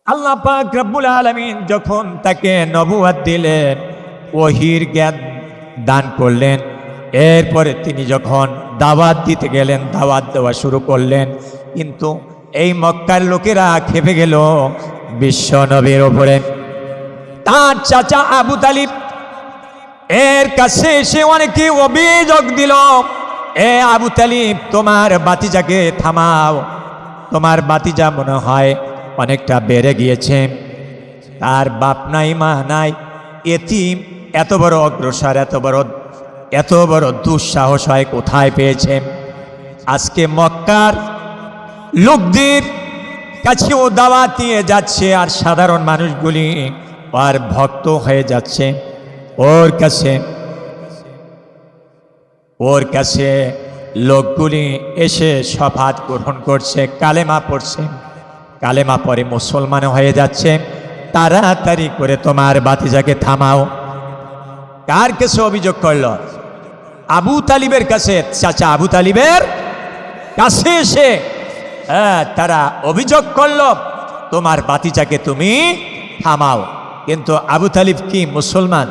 আল্লাহ পাক রব্বুল আলামিন যখন তাকে নবুয়ত দিলেন, ওহীর জ্ঞান দান করলেন, এরপরে তিনি যখন দাওয়াত দিতে গেলেন, দাওয়াত দেওয়া শুরু করলেন, কিন্তু এই মক্কার লোকেরা খেপে গেল বিশ্ব নবীর ওপরে। তার চাচা আবু তালিব এর কাছে এসে অনেকে অভিযোগ দিল, এ আবু তালিব, তোমার বাতিজাকে থামাও, তোমার বাতিজা মনে হয় অনেকটা বেড়ে গিয়েছে, তার বাপ নাই মা নাই, এতিম, এত বড় অগ্রসর, এত বড় দুঃসাহস হয় কোথায় পেয়েছে? আজকে মক্কার লোকদের কাছে ও দাওয়াত দিয়ে যাচ্ছে, আর সাধারণ মানুষগুলি আর ভক্ত হয়ে যাচ্ছে ওর কাছে লোকগুলি এসে শপথ গ্রহণ করছে, কালেমা পড়ছে, কালেমা পরে মুসলমান হয়ে যাচ্ছে। তাড়াতাড়ি করে তোমার বাতিজাকে থামাও। কার কাছে অভিযোগ করল? আবু তালিবের কাছে, চাচা আবু তালিবের কাছে এসে তারা অভিযোগ করল, তোমার বাতিজাকে তুমি থামাও। কিন্তু আবু তালিব কি মুসলমান?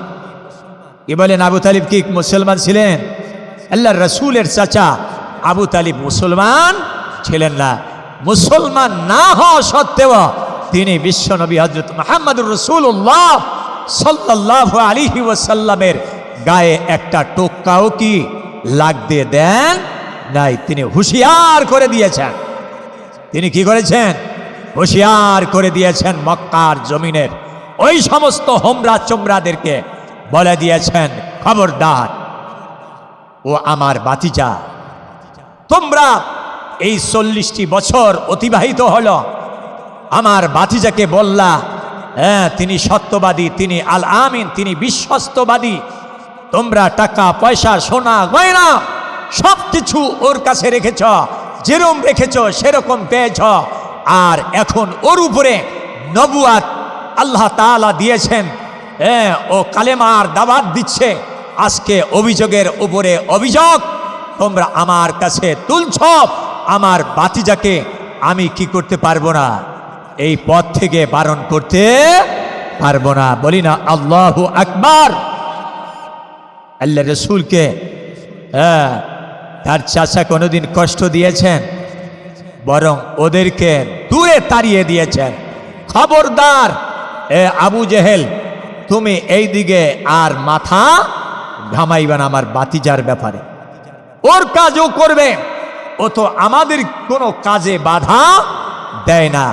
কি বলেন, আবু তালিব কি মুসলমান ছিলেন? আল্লাহর রাসূলের চাচা আবু তালিব মুসলমান ছিলেন না। মুসলমান না হওয়া সত্ত্বেও তিনি বিশ্বনবী হযরত মুহাম্মদুর রাসূলুল্লাহ সাল্লাল্লাহু আলাইহি ওয়াসাল্লামের গায়ে একটা টোক্কাও কি লাগতে দেন নাই। তিনি হুঁশিয়ার করে দিয়েছেন। তিনি কি করেছেন? হুঁশিয়ার করে দিয়েছেন। মক্কার জমিনের ওই সমস্ত হোমরা চোমরাদেরকে বলে দিয়েছেন, খবরদার, ও আমার বাতিজা, তোমরা এই 40টি বছর অতিবাহিত হলো, আমার বাতিজাকে বললা তিনি সত্যবাদী, তিনি আল আমিন, তিনি বিশ্বস্তবাদী, তোমরা টাকা পয়সা সোনা গয়না সব কিছু ওর কাছে রেখেছ, যেরকম রেখেছ সেরকম পেয়েছ, আর এখন ওর উপরে নবুয়াত আল্লাহ তাআলা দিয়েছেন, ও কালেমার দাওয়াত দিচ্ছে। আজকে অভিযোগের উপরে অভিযোগ তোমরা আমার কাছে তুলছ, আমার বাতিজাকে আমি কি করতে পারবো না? এই পথ থেকে বারণ করতে পারবো না। বলি না আল্লাহু আকবার। আল্লাহ রাসূলকে তার চাচা কোনোদিন কষ্ট দিয়েছেন? বরং ওদেরকে দূরে তাড়িয়ে দিয়েছেন। খবরদার আবু জেহেল, তুমি এই দিকে আর মাথা ঘামাইবে না আমার বাতিজার ব্যাপারে। ওর কাজও করবে, ও তো আমাদের কোনো কাজে বাধা দেয় না।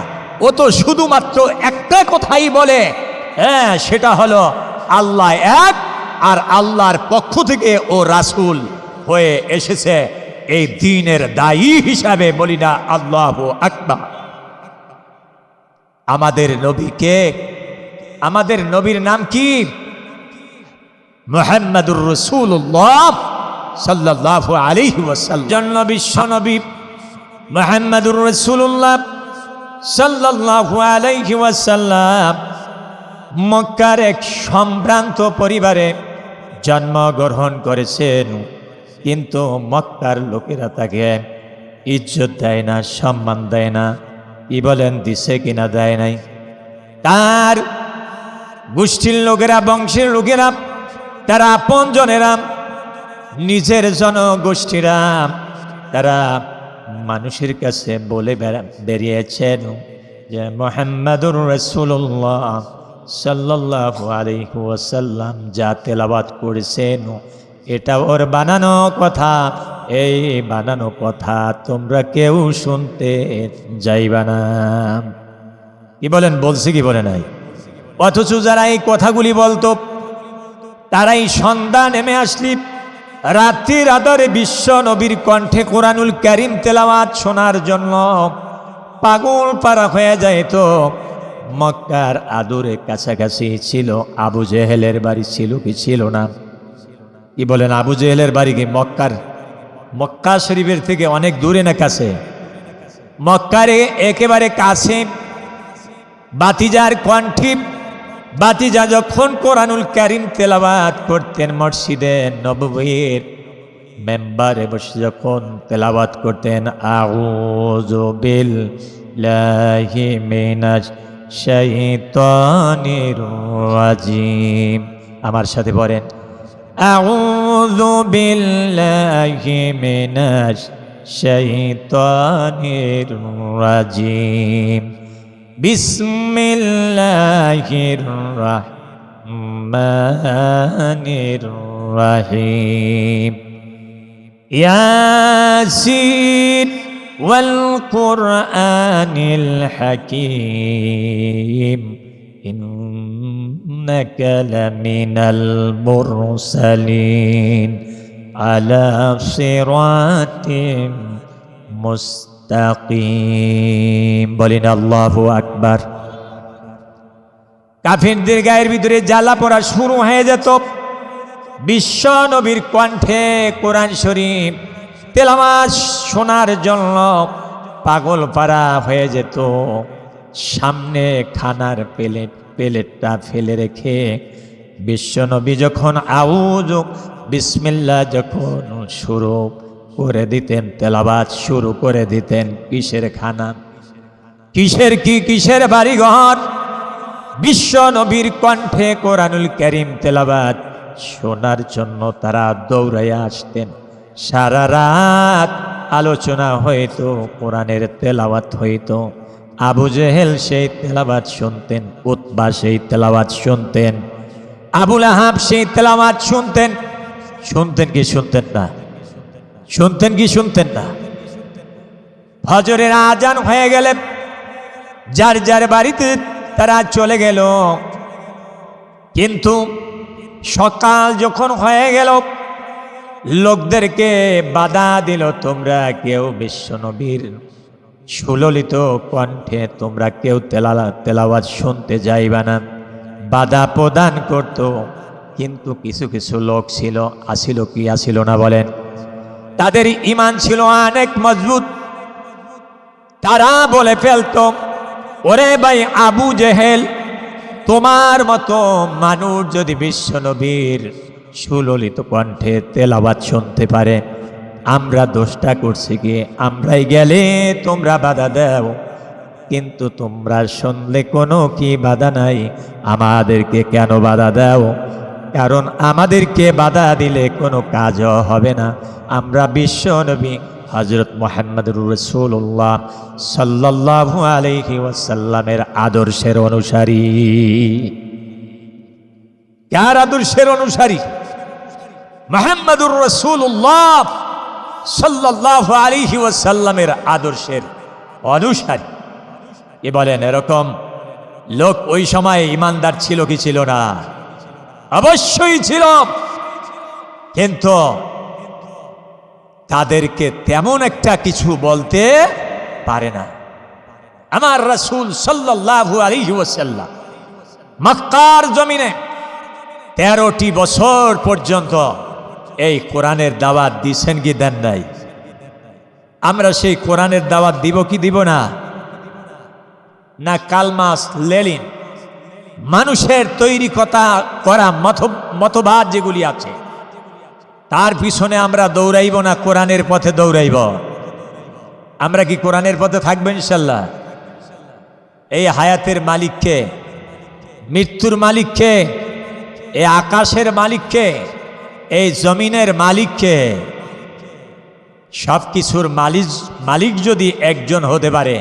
ও তো শুধুমাত্র একটা কথাই বলে, সেটা হলো আল্লাহ এক, আর আল্লাহর পক্ষ থেকে ও রাসূল হয়ে এসেছে এই দ্বীনের দায়ী হিসাবে। বলি না আল্লাহু আকবার। আমাদের নবীকে, আমাদের নবীর নাম কি? মুহাম্মাদুর রাসূলুল্লাহ সাল্লাল্লাহু আলাইহি ওয়াসাল্লাম। জন্য বিশ্ব নবী মুহাম্মাদুর রাসূলুল্লাহ সাল্লাল্লাহু আলাইহি ওয়াসাল্লাম মক্কার এক সম্ভ্রান্ত পরিবারে জন্মগ্রহণ করেছেন, কিন্তু মক্কার লোকেরা তাকে ইজ্জত দেয় না, সম্মান দেয় না। কি বলেন, দিছে কিনা দেয় নাই? তার গোষ্ঠীর লোকেরা, বংশের লোকেরা, তারা আপনজনেরা, নিজের জনগোষ্ঠীরা, তারা মানুষের কাছে বলে বেরিয়েছেন যে মুহাম্মাদুর রাসূলুল্লাহ সাল্লাল্লাহু আলাইহি ওয়াসাল্লাম যা তেলাওয়াত করেছেন এটা ওর বানানো কথা। এই বানানো কথা তোমরা কেউ শুনতে যাইবা না। কি বলেন, বলছি কি বলে নাই? অথচ যারা এই কথাগুলি বলতো, তারাই সন্ধ্যা নেমে আসলি রাত্রির আদরে বিশ্ব নবীর কণ্ঠে কোরআনুল কারীম তেলাওয়াত শোনার জন্য পাগল পারা হয়ে যায়। তো মক্কার আদরে কাছাকাছি ছিল আবু জেহেলের বাড়ি, ছিল কি ছিল না? কি বলেন, আবু জেহেলের বাড়ি কি মক্কা শরীফের থেকে অনেক দূরে না কাছে? মক্কার একেবারে কাছে। বাতিজার কণ্ঠে, বাতিজা যখন কোরআনুল কারীম তেলাওয়াত করতেন, মসজিদে নববীর মেম্বারে বসে যখন তেলাওয়াত করতেন, আউযু বিল্লাহি মিনাশ শাইতানির রাজিম। আমার সাথে পড়েন, আউযু বিল্লাহি মিনাশ শাইতানির রাজিম। বিসমিল্লাহির রাহমানির রাহিম। ইয়াসিন ওয়াল কুরআনিল হাকীম ইন্নাকা লামিনাল মুরসালিন আলা সিরাতিম মুস্তাকিম। বলেন আল্লাহু আকবার। কাফিরদের গায়ের ভিতরে জ্বালা পড়া শুরু হয়ে যেত। বিশ্ব নবীর কণ্ঠে কোরআন শরীফ তেলাওয়াত শোনার জন্য পাগল পারা হয়ে যেত। সামনে খানার প্লেটটা ফেলে রেখে বিশ্ব নবী যখন আউযু বিসমিল্লাহ যখন শুরু করে দিতেন, তেলাওয়াত শুরু করে দিতেন, কিসের খানা, কিসের বাড়িঘর, বিশ্ব নবীর কণ্ঠে কোরআনুল কারীম তেলাওয়াত শোনার জন্য তারা দৌড়াইয়া আসতেন। সারা রাত আলোচনা হইতো, কোরআনের তেলাওয়াত হইতো। আবু জেহেল সেই তেলাওয়াত শুনতেন, উতবা সেই তেলাওয়াত শুনতেন, আবু লাহাব সেই তেলাওয়াত শুনতেন। শুনতেন কি শুনতেন না? শুনতেন কি শুনতেন না? ফজরের আজান হয়ে গেলে যার যার বাড়িতে তারা চলে গেল। কিন্তু সকাল যখন হয়ে গেল, লোকদেরকে বাধা দিল, তোমরা কেউ বিশ্বনবীর সুললিত কণ্ঠে তোমরা কেউ তেলাওয়াত শুনতে যাইবা না, বাধা প্রদান করত। কিন্তু কিছু কিছু লোক ছিল, আসিল কি আসিল না বলেন? তাদের ঈমান ছিল অনেক মজবুত। তারা বলে ফেলতো, ওরে ভাই আবু জেহেল, তোমার মতো মানুষ যদি বিশ্বনবীর সুললিত কণ্ঠে তেলাওয়াত শুনতে পারে, আমরা দোষটা করছি কি? আমরাই গেলে তোমরা বাধা দাও, কিন্তু তোমরা শুনলে কোনো কি বাধা নাই, আমাদেরকে কেন বাধা দাও? কারণ আমাদেরকে বাধা দিলে কোনো কাজও হবে না। আমরা বিশ্বনবী হযরত মুহাম্মদুর রাসূলুল্লাহ সাল্লাল্লাহু আলাইহি ওয়াসাল্লামের আদর্শের অনুসারী। কার আদর্শের অনুসারী? মুহাম্মদুর রাসূলুল্লাহ সাল্লাল্লাহু আলাইহি ওয়াসাল্লামের আদর্শের অনুসারী। কি বলেন? এরকম লোক ওই সময় ইমানদার ছিল কি ছিল না? অবশ্যই ছিল। কিন্তু তাদেরকে তেমন একটা কিছু বলতে পারে না। আমার রাসূল সাল্লাল্লাহু আলাইহি ওয়াসাল্লাম মক্কার জমিনে 13টি বছর পর্যন্ত এই কোরআনের দাওয়াত দিয়েছেন কি দেন নাই? আমরা সেই কোরআনের দাওয়াত দিব কি দিব না? না কালমাস লেলিন মানুষের তৈরি করা মতবাদ যেগুলি আছে তার পিছনে আমরা দৌড়াইব না কোরআনের পথে দৌড়াইব? আমরা কি কোরআনের পথে থাকবো ইনশাল্লাহ? এই হায়াতের মালিককে, মৃত্যুর মালিককে, এই আকাশের মালিককে, এই জমিনের মালিককে, সব কিছুর মালিক যদি একজন হতে পারে,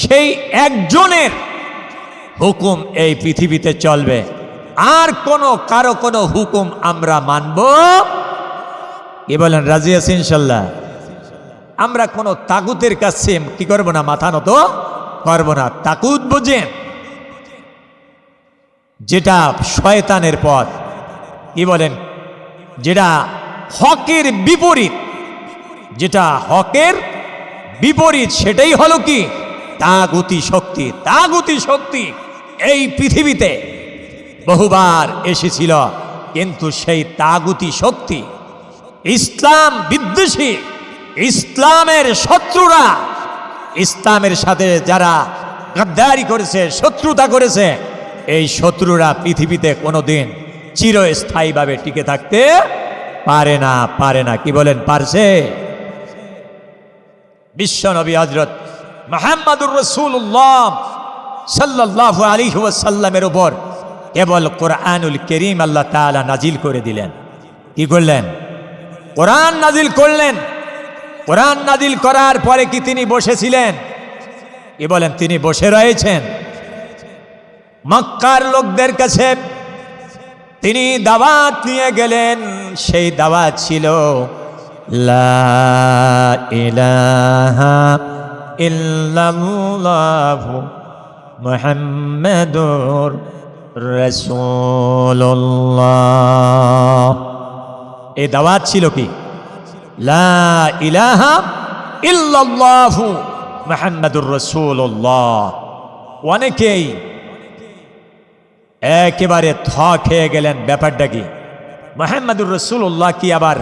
সেই একজনের হুকুম এই পৃথিবীতে চলবে। আর কারো কোনো হুকুম আমরা মানব? কি বলেন? রাজি আছি ইনশাল্লাহ? আমরা কোনো তাগুতের কাছে কি করব না? মাথা নত করব না। তাগুত বুঝেন? যেটা শয়তানের পথ। কি বলেন? যেটা হকের বিপরীত, যেটা হকের বিপরীত সেটাই হলো কি? তাগুতি শক্তি। তাগুতি শক্তি এই পৃথিবীতে বহুবার এসেছিল, কিন্তু সেই তাগুতি শক্তি ইসলাম বিদ্বেষী, ইসলামের শত্রুরা, ইসলামের সাথে যারা গাদ্দারি করেছে, শত্রুতা করেছে, এই শত্রুরা পৃথিবীতে কোনোদিন চিরস্থায়ীভাবে টিকে থাকতে পারে না। কি বলেন? পারছে? বিশ্বনবী হযরত মুহাম্মদুর রাসূলুল্লাহ সাল্লাল্লাহু আলাইহি ওয়াসাল্লামের উপর কেবল কোরআনুল কারীম আল্লাহ তাআলা নাজিল করে দিলেন। কি করলেন? কোরআন নাজিল করলেন। কোরআন নাজিল করার পরে কি তিনি বসেছিলেন? কি বলেন? তিনি বসে রয়েছেন। মক্কার লোকদের কাছে তিনি দাওয়াত নিয়ে গেলেন। সেই দাওয়াত ছিল লা ইলাহা ইল্লাল্লাহু মুহাম্মাদুর রাসূলুল্লাহ। এই দাওয়াত ছিল কি? লা ইলাহা ইল্লাল্লাহু মুহাম্মাদুর রাসূলুল্লাহ। অনেকেই একেবারে থ খেয়ে গেলেন, ব্যাপারটা কি? মুহাম্মাদুর রাসূলুল্লাহ কি আবার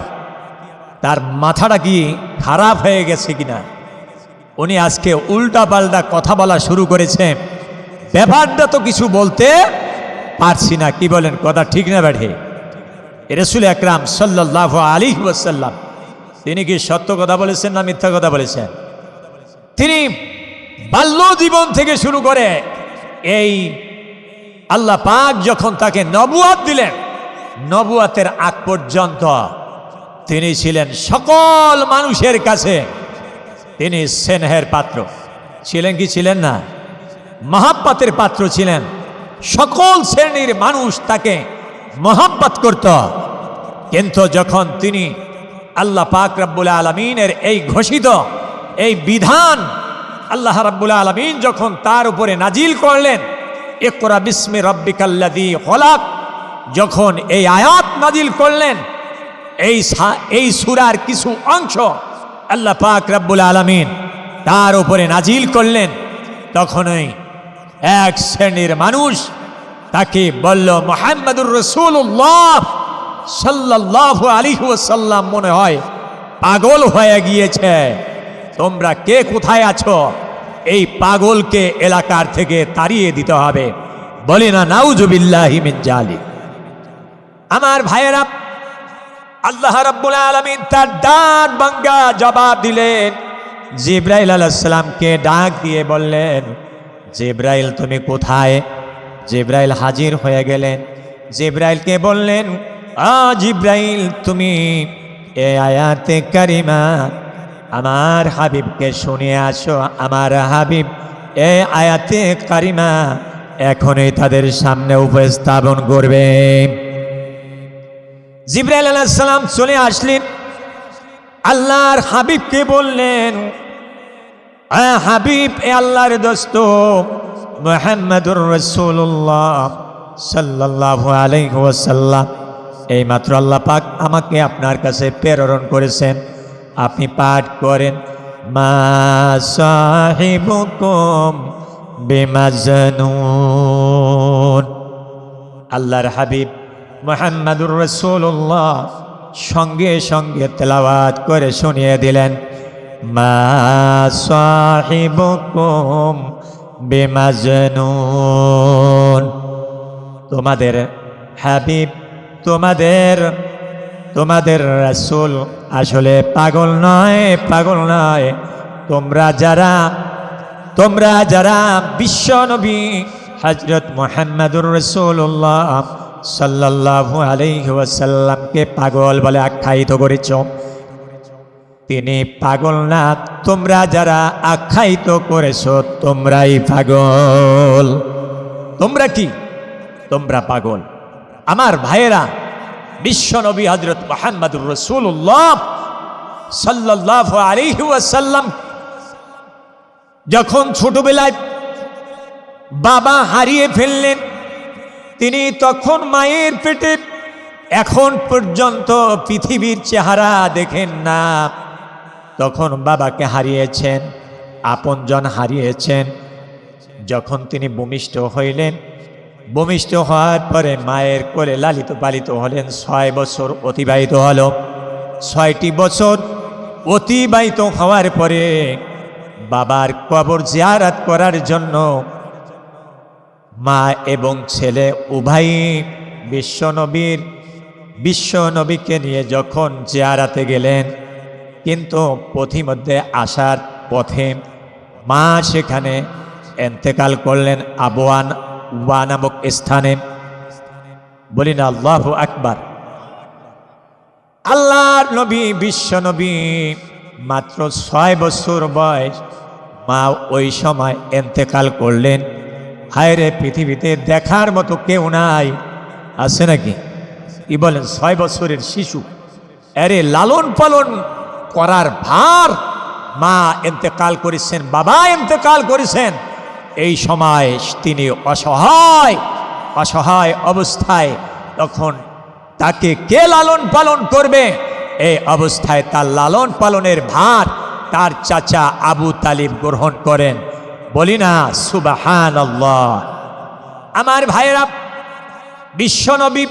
তার মাথাটা কি খারাপ হয়ে গেছে কিনা? উনি আজকে উল্টা পাল্টা কথা বলা শুরু করেছে, ব্যাপারটা তো কিছু বলতে পারছি না। কি বলেন? কথা ঠিক না ব্যাঠে? রাসূল আকরাম সাল্লাল্লাহু আলাইহি ওয়াসাল্লাম তিনি কি সত্য কথা বলেছেন না মিথ্যা কথা বলেছেন? তিনি বাল্য জীবন থেকে শুরু করে এই আল্লাহ পাক যখন তাকে নবুয়াত দিলেন, নবুয়াতের আগ পর্যন্ত তিনি ছিলেন সকল মানুষের কাছে তিনি স্নেহের পাত্র ছিলেন। কি ছিলেন না? মহাব্বতের পাত্র ছিলেন। সকল শ্রেণীর মানুষ তাকে মহাব্বত করত। কিন্তু যখন তিনি আল্লাহ পাক রব্বুল আলামিনের এই ঘোষিত এই বিধান আল্লাহ রব্বুল আলামিন যখন তার উপরে নাজিল করলেন, ইকরা বিসমি রাব্বিকাল্লাযী খলাক, যখন এই আয়াত নাজিল করলেন, এই সূরার কিছু অংশ আল্লাহ পাক রব্বুল আলামিন তার উপরে নাজিল করলেন, তখনই এক শ্রেণীর মানুষ তাকে বলল, মুহাম্মাদুর রাসূলুল্লাহ সাল্লাল্লাহু আলাইহি ওয়াসাল্লাম মনে হয় পাগল হয়ে গিয়েছে। তোমরা কে কোথায় আছো? এই পাগলকে এলাকার থেকে তাড়িয়ে দিতে হবে। বলি না নাউজুবিল্লাহি মিন জালিক। আমার ভাইয়েরা, আল্লাহ রাব্বুল আলামিন তার ডাক ভাঙ্গা জবাব দিলেন। জিবরাইল আলাইহিস সালামকে ডাক দিয়ে বললেন, জিবরাইল তুমি কোথায়? জিবরাইল হাজির হয়ে গেলেন। জিবরাইলকে বললেন, জিবরাইল তুমি এই আয়াতে কারিমা আমার হাবিবকে শুনিয়ে আসো। আমার হাবিব এই আয়াতে কারিমা এখনই তাদের সামনে উপস্থাপন করবে। জিবরাইল আলাইহিস সালাম চলে আসলেন, আল্লাহর হাবিবকে বললেন, হাবিব এ আল্লাহর দোস্ত মুহাম্মাদুর রাসূলুল্লাহ সাল্লাল্লাহু আলাইহি ওয়াসাল্লাম এইমাত্র আল্লাহ পাক আমাকে আপনার কাছে প্রেরণ করেছেন। আপনি পাঠ করেন, মা সাহিবুকুম বিমাজনুন। আল্লাহর হাবিব মুহাম্মাদুর রাসূলুল্লাহ সঙ্গে সঙ্গে তেলাওয়াত করে শুনিয়ে দিলেন, মা সাহিবুকুম বিমাজনুন। তোমাদের হাবিব, তোমাদের রাসূল আসলে পাগল নয়, পাগল নয়। তোমরা যারা বিশ্ব নবী হযরত মুহাম্মাদুর রাসূলুল্লাহ সাল্লাল্লাহু আলাইহি ওয়াসাল্লামকে পাগল বলে আখ্যায়িত করেছ, তিনি পাগল না। তোমরা যারা আখ্যায়িত করেছো তোমরাই পাগল। তোমরা কি? তোমরা পাগল। আমার ভাইয়েরা, বিশ্ব নবী হযরত মুহাম্মাদুর রাসূলুল্লাহ সাল্লাল্লাহু আলাইহি ওয়াসাল্লাম যখন ছোটবেলায় বাবা হারিয়ে ফেললেন, তিনি তখন মায়ের পেটে এখন পর্যন্ত পৃথিবীর চেহারা দেখেন না। তখন বাবাকে হারিয়েছেন, আপনজন হারিয়েছেন। যখন তিনি ভূমিষ্ঠ হইলেন, ভূমিষ্ঠ হওয়ার পরে মায়ের কোলে লালিত পালিত হলেন। 6 বছর অতিবাহিত হল। 6টি বছর অতিবাহিত হওয়ার পরে বাবার কবর জিয়ারত করার জন্য মা এবং ছেলে উভয়ই বিশ্বনবীকে নিয়ে যখন জিয়ারতে গেলেন, কিন্তু পথিমধ্যে আসার পথে মা সেখানে এন্তেকাল করলেন ওয়া নামক স্থানে। বলি না আল্লাহু আকবার। আল্লাহর নবী, বিশ্ব নবী মাত্র 6 বছর বয়স, মা ওই সময় এন্তেকাল করলেন। হায় রে, পৃথিবীতে দেখার মতো কেউ নাই, আছে নাকি? কি বলেন? 6 বছরের শিশু, আরে লালন পালন করার ভার, মা এন্তেকাল করেছেন, বাবা এন্তেকাল করেছেন। এই সময় তিনি অসহায় অবস্থায়, তখন তাকে কে লালন পালন করবে? এই অবস্থায় তার লালন পালনের ভার তার চাচা আবু তালিব গ্রহণ করেন। বলি না সুবহানাল্লাহ। আমার ভাইয়েরা, বিশ্বনবী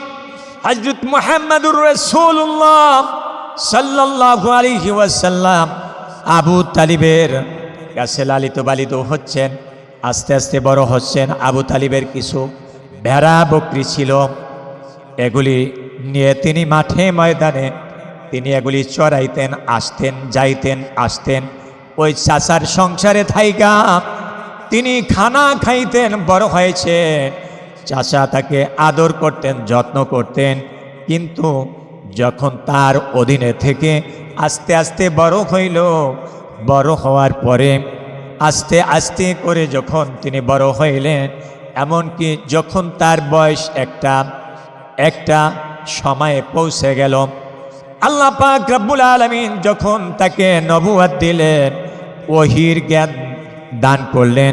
হযরত মুহাম্মদুর রাসূলুল্লাহ সাল্লাল্লাহু আলাইহি ওয়াসাল্লাম আবু তালিবের কাছে লালিত পালিত হচ্ছেন, আস্তে আস্তে বড় হচ্ছেন। আবু তালিবের কিছু ভেড়া বকরি ছিল, এগুলি নিয়ে তিনি মাঠে ময়দানে তিনি এগুলি চড়াইতেন, আসতেন। ওই চাচার সংসারে থাইকা তিনি খানা খাইতেন, বড় হয়েছে। চাচা তাকে আদর করতেন, যত্ন করতেন। কিন্তু যখন তার অধীনে থেকে আস্তে আস্তে বড় হইল, বড় হওয়ার পরে আস্তে আস্তে করে যখন তিনি বড় হইলেন, এমনকি যখন তার বয়স একটা সময়ে পৌঁছে গেল, আল্লাহ পাক রব্বুল আলামিন যখন তাকে নবুয়ত দিলেন, ওহীর জ্ঞান দান করলেন,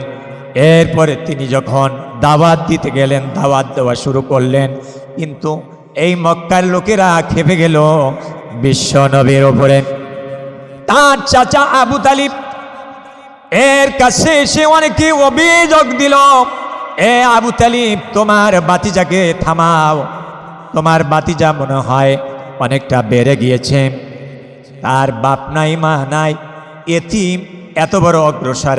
এরপরে তিনি যখন দাওয়াত দিতে গেলেন, দাওয়াত দেওয়া শুরু করলেন। কিন্তু এই মক্কার লোকেরা খেপে গেল বিশ্ব নবীর ওপরে। তার চাচা আবু তালিব এর কাছে এসে অনেকে অভিযোগ দিল, এ আবু তালিব, তোমার বাতিজাকে থামাও, তোমার বাতিজা মনে হয় অনেকটা বেড়ে গিয়েছে, তার বাপ নাই, মা নাই, এতিম, এত বড় অগ্রসর,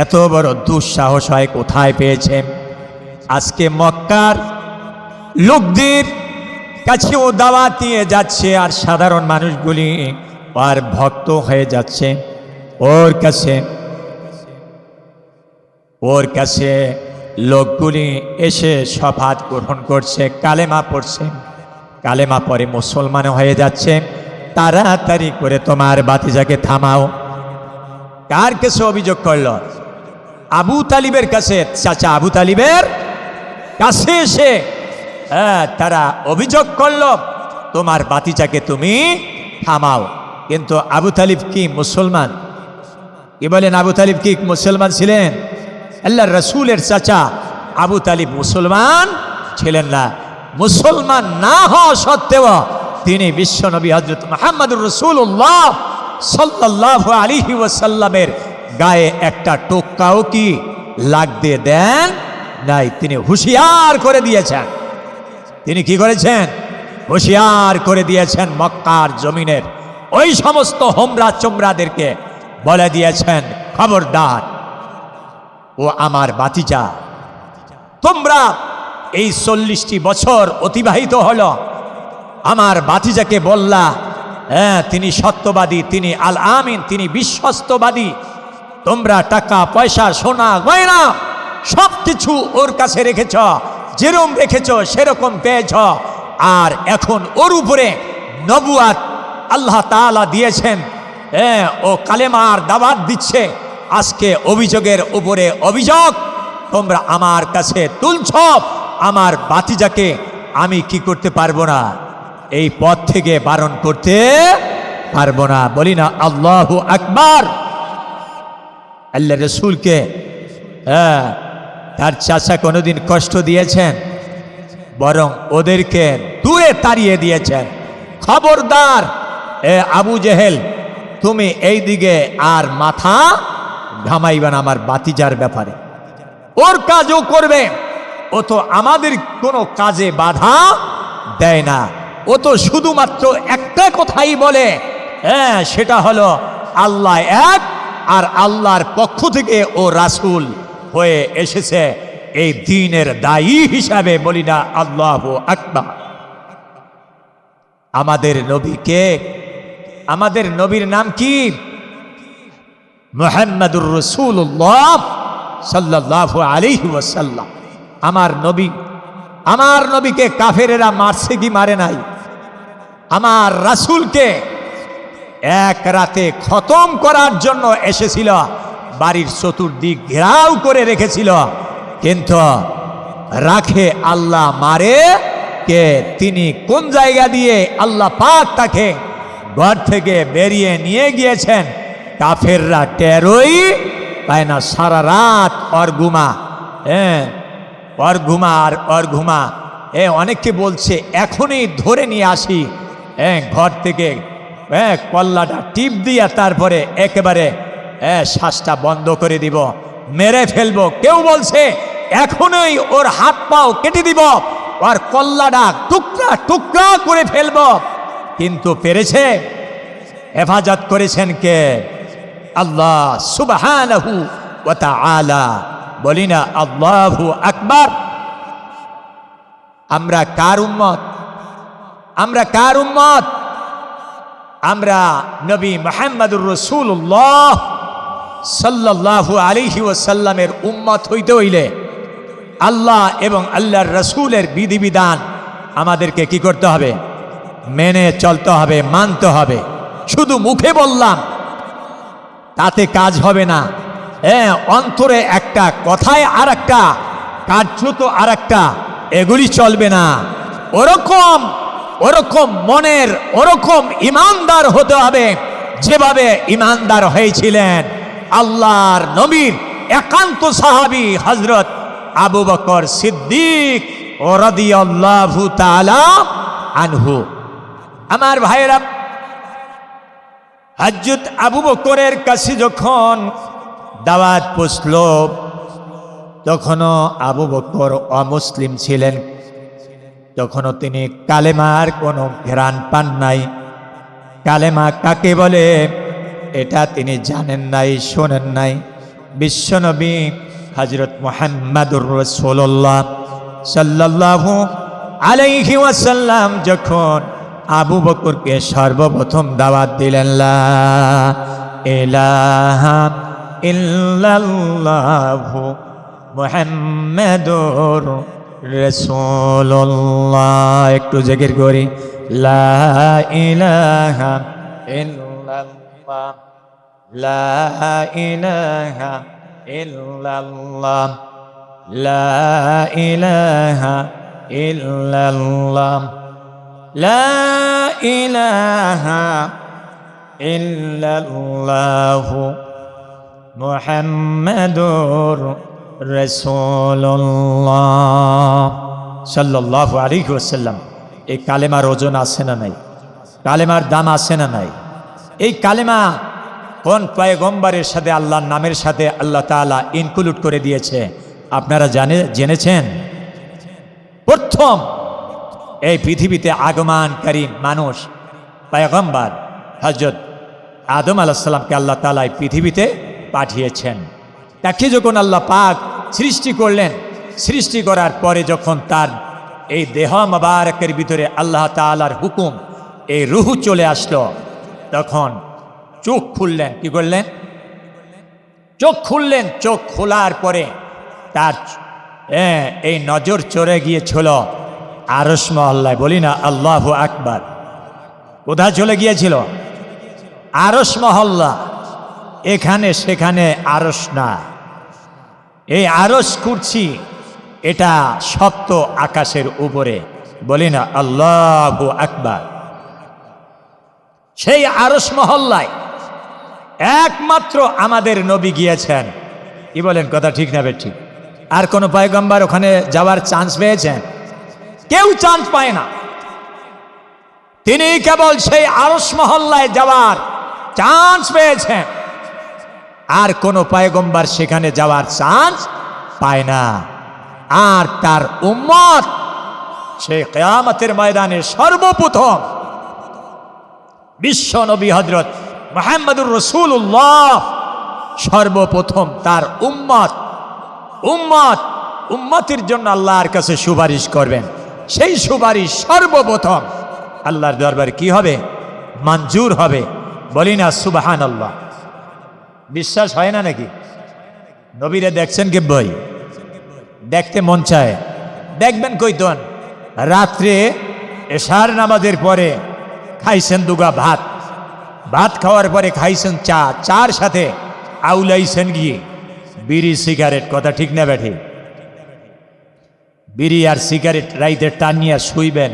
এত বড় দুঃসাহস হয় কোথায় পেয়েছে? আজকে মক্কার লোকদের কাছেও দাওয়াত দিয়ে যাচ্ছে, আর সাধারণ মানুষগুলি আর ভক্ত হয়ে যাচ্ছে ওর কাছে লোকগুলি এসে শপথ গ্রহণ করছে, কালেমা পড়ছে, কালেমা পরে মুসলমান হয়ে যাচ্ছে। তাড়াতাড়ি করে তোমার বাতিজাকে থামাও। কার কাছে অভিযোগ করল? আবু তালিবের কাছে। চাচা আবু তালিবের কাছে এসে তারা অভিযোগ করল, তোমার বাতিজাকে তুমি থামাও। কিন্তু আবু তালিব কি মুসলমান? কি বলেন? আবু তালিব কি মুসলমান ছিলেন? আল্লাহর রাসূলের চাচা আবু তালিব মুসলমান ছিলেন না। মুসলমান না হওয়া সত্ত্বেও তিনি বিশ্বনবী হযরত মুহাম্মদুর রাসূলুল্লাহ সাল্লাল্লাহু আলাইহি ওয়াসাল্লামের গায়ে একটা টোক্কাও কি লাগতে দেন নাই। তিনি হুঁশিয়ার করে দিয়েছেন। তিনি কি করেছেন? হুঁশিয়ার করে দিয়েছেন। মক্কার জমিনের ওই সমস্ত হোমরা চোমরাদেরকে বলে দিয়েছেন, খবরদার, ও আমার বাতিজা, তোমরা এই 40টি বছর অতিবাহিত হলো, আমার বাতিজাকে বললা তিনি সত্যবাদী, তিনি আল আমিন, তিনি বিশ্বস্তবাদী। তোমরা টাকা পয়সা, সোনা গয়না সব কিছু ওর কাছে রেখেছ, যেরকম রেখেছ সেরকম পেয়েছ। আর এখন ওর উপরে নবুয়াত আল্লাহ তাআলা দিয়েছেন, ও কালেমার দাওয়াত দিচ্ছে। আজকে অভিযোগের উপরে অভিযোগ তোমরা আমার কাছে তুলছ। আমার বাতিজাকে আমি কি করতে পারবো না? এই পথ থেকে বারণ করতে পারবো না। বলি না আল্লাহু আকবার। আল্লাহ রসুলকে তার চাচা কোনোদিন কষ্ট দিয়েছেন? বরং ওদেরকে দূরে তাড়িয়ে দিয়েছেন। খবরদার আবু জেহেল, তুমি এই দিকে আর মাথা ঘামাইবে না আমার বাতিজার ব্যাপারে। ওর কাজও করবে, ও তো আমাদের কোনো কাজে বাধা দেয় না। ও তো শুধুমাত্র একটা কথাই বলে, সেটা হলো আল্লাহ এক, আর আল্লাহর পক্ষ থেকে ও রাসূল হয়ে এসেছে এই দ্বীনের দায়ী হিসাবে। বলি না আল্লাহু আকবার। আমাদের নবীকে, আমাদের নবীর নাম কি? মুহাম্মদুর রাসূলুল্লাহ সাল্লাল্লাহু আলাইহি ওয়াসাল্লাম। আমার নবীকে কাফেরেরা মারছে কি মারে নাই? আমার রাসূলকে এক রাতে খতম করার জন্য এসেছিল, বাড়ির চতুর্দিক ঘেরাও করে রেখেছিল, কিন্তু রাখে আল্লাহ, মারে কে? তিনি কোন জায়গা দিয়ে আল্লাহ পাক তাকে ঘর থেকে বেরিয়ে নিয়ে গিয়েছেন কাফেররা টেরই পায় না। সারা রাত অরঘুমা, অরঘুমা অনেককে বলছে এখনই ধরে নিয়ে আসি ঘর থেকে, কল্লাটা টিপ দিয়া তারপরে একেবারে শ্বাসটা বন্ধ করে দিব, মেরে ফেলবো। কেউ বলছে এখনই ওর হাত পাও কেটে দিব, ওর কল্লাটা টুকরা টুকরা করে ফেলবো। কিন্তু পেরেছে? হেফাজত করেছেন কে? আল্লাহ সুবহানাহু ওয়া তাআলা। বলি না আল্লাহু আকবার। আমরা কার উম্মত? আমরা নবী মুহাম্মদুর রাসূলুল্লাহ সাল্লাল্লাহু আলাইহি ওয়াসাল্লামের উম্মত হইতে হইলে আল্লাহ এবং আল্লাহর রাসূলের বিধিবিধান আমাদেরকে কি করতে হবে? মেনে চলতে হবে, মানতে হবে। শুধু মুখে বললাম তাতে কাজ হবে না। অন্তরে একটা, কথায় আর একটা, কার্যত আর একটা, এগুলি চলবে না। ওরকম মনের, ওরকম ইমানদার হতে হবে যেভাবে ইমানদার হয়েছিলেন আল্লাহর নবীর একান্ত সাহাবী হযরত আবু বকর সিদ্দিক রাদিয়াল্লাহু তাআলা আনহু। আমার ভাইয়েরা, হযরত আবু বকরের কাছে যখন দাওয়াত পৌঁছল, তখনও আবু বকর অমুসলিম ছিলেন, তখনও তিনি কালেমার কোনো ঘ্রাণ পান নাই। কালেমা কাকে বলে এটা তিনি জানেন নাই, শোনেন নাই। বিশ্বনবী হযরত মুহাম্মদুর রাসূলুল্লাহ সাল্লাল্লাহু আলাইহি ওয়াসাল্লাম যখন আবু বকরকে সর্বপ্রথম দাওয়াত দিলেন, লা ইলাহা ইল্লাল্লাহু মুহাম্মাদুর রাসূলুল্লাহ। একটু জিকির করি, লা ইলাহা ইল্লাল্লাহ, লা ইলাহা ইল্লাল্লাহ, লা ইলাহা ইল্লাল্লাহ, লা ইলাহা ইল্লাল্লাহ মুহাম্মাদুর রাসূলুল্লাহ সাল্লাল্লাহু আলাইহি ওয়াসাল্লাম। এই কালেমার ওজন আছে না নাই? কালেমার দাম আছে না নাই? এই কালেমা কোন পয়গম্বরের সাথে, আল্লাহর নামের সাথে আল্লাহ তাআলা ইনক্লুড করে দিয়েছে আপনারা জেনেছেন? প্রথম এই পৃথিবীতে আগমনকারী মানুষ পয়গম্বর হযরত আদম আলাইহিস সালামকে আল্লাহ তাআলা এই পৃথিবীতে পাঠিয়েছেন। তাকে যখন আল্লাহ পাক সৃষ্টি করলেন, সৃষ্টি করার পরে যখন তার এই দেহ মোবারকের ভিতরে আল্লাহ তাআলার হুকুম, এই রূহ চলে আসলো, তখন চোখ খুললেন। কি করলেন? চোখ খুললেন। চোখ খোলার পরে তার এই নজর চড়ে গিয়েছিল আরশ মহল্লায়। বলি না আল্লাহু আকবার। কোথায় চলে গিয়েছিল? আরশ মহল্লা। এখানে সেখানে আরশ না, এই আরশ কুরসি, এটা সপ্ত আকাশের উপরে। বলি না আল্লাহু আকবার। সেই আরশ মহল্লায় একমাত্র আমাদের নবী গিয়েছেন। কি বলেন? কথা ঠিক না ঠিক? আর কোন পয়গম্বর ওখানে যাওয়ার চান্স পেয়েছেন? কেউ চান্স পায় না। তিনি কেবল সেই আরশ মহল্লায় যাওয়ার চান্স পেয়েছেন, আর কোন পয়গম্বর সেখানে যাওয়ার চান্স পায় না। আর তার উম্মত সেই কিয়ামতের ময়দানে সর্বপ্রথম বিশ্ব নবী হযরত মুহাম্মদুর রাসূলুল্লাহ সর্বপ্রথম তার উম্মতের জন্য আল্লাহর কাছে সুপারিশ করবেন। সেই সুপারিশ সর্বপ্রথম আল্লাহর দরবারে কি হবে? মঞ্জুর হবে। বলি না সুবহানাল্লাহ। বিশ্বাস হয় না নাকি? নবীরে দেখছেন কে বই? দেখতে মন চায়, দেখবেন কইতন রাত্রে এশার নামাজের পরে খাইছেন দুগা ভাত, ভাত খাওয়ার পরে খাইছেন চা, চার সাথে আউলাইছেন গিয়ে বিড়ি সিগারেট। কথা ঠিক না ব্যাঠি? বিড়ি আর সিগারেট রাইতে টানিয়া শুইবেন,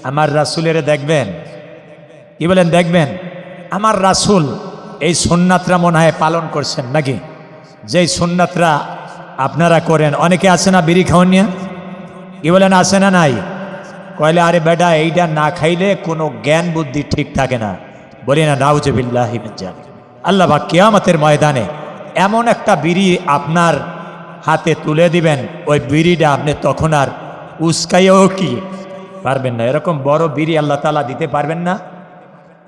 আমার রাসূলের দেখবেন। কি বলেন? দেখবেন আমার রাসূল এই সুন্নাতরা মনে হয় পালন করছেন নাকি? যেই সুন্নাতরা আপনারা করেন। অনেকে আছে না বিড়ি খাওয়ান নিয়ে? কি বলেন, আছে না নাই? কইলে আরে বেটা এইটা না খাইলে কোনো জ্ঞান বুদ্ধি ঠিক থাকে না। বলি না নাউজুবিল্লাহি মিন যালিক। আল্লাহ পাক কিয়ামতের ময়দানে এমন একটা বিড়ি আপনার হাতে তুলে দিবেন, ওই বিড়িটা আপনি তখন আর উস্কাইও কি পারবেন না। এরকম বড় বিড়ি আল্লাহ তাআলা দিতে পারবেন না।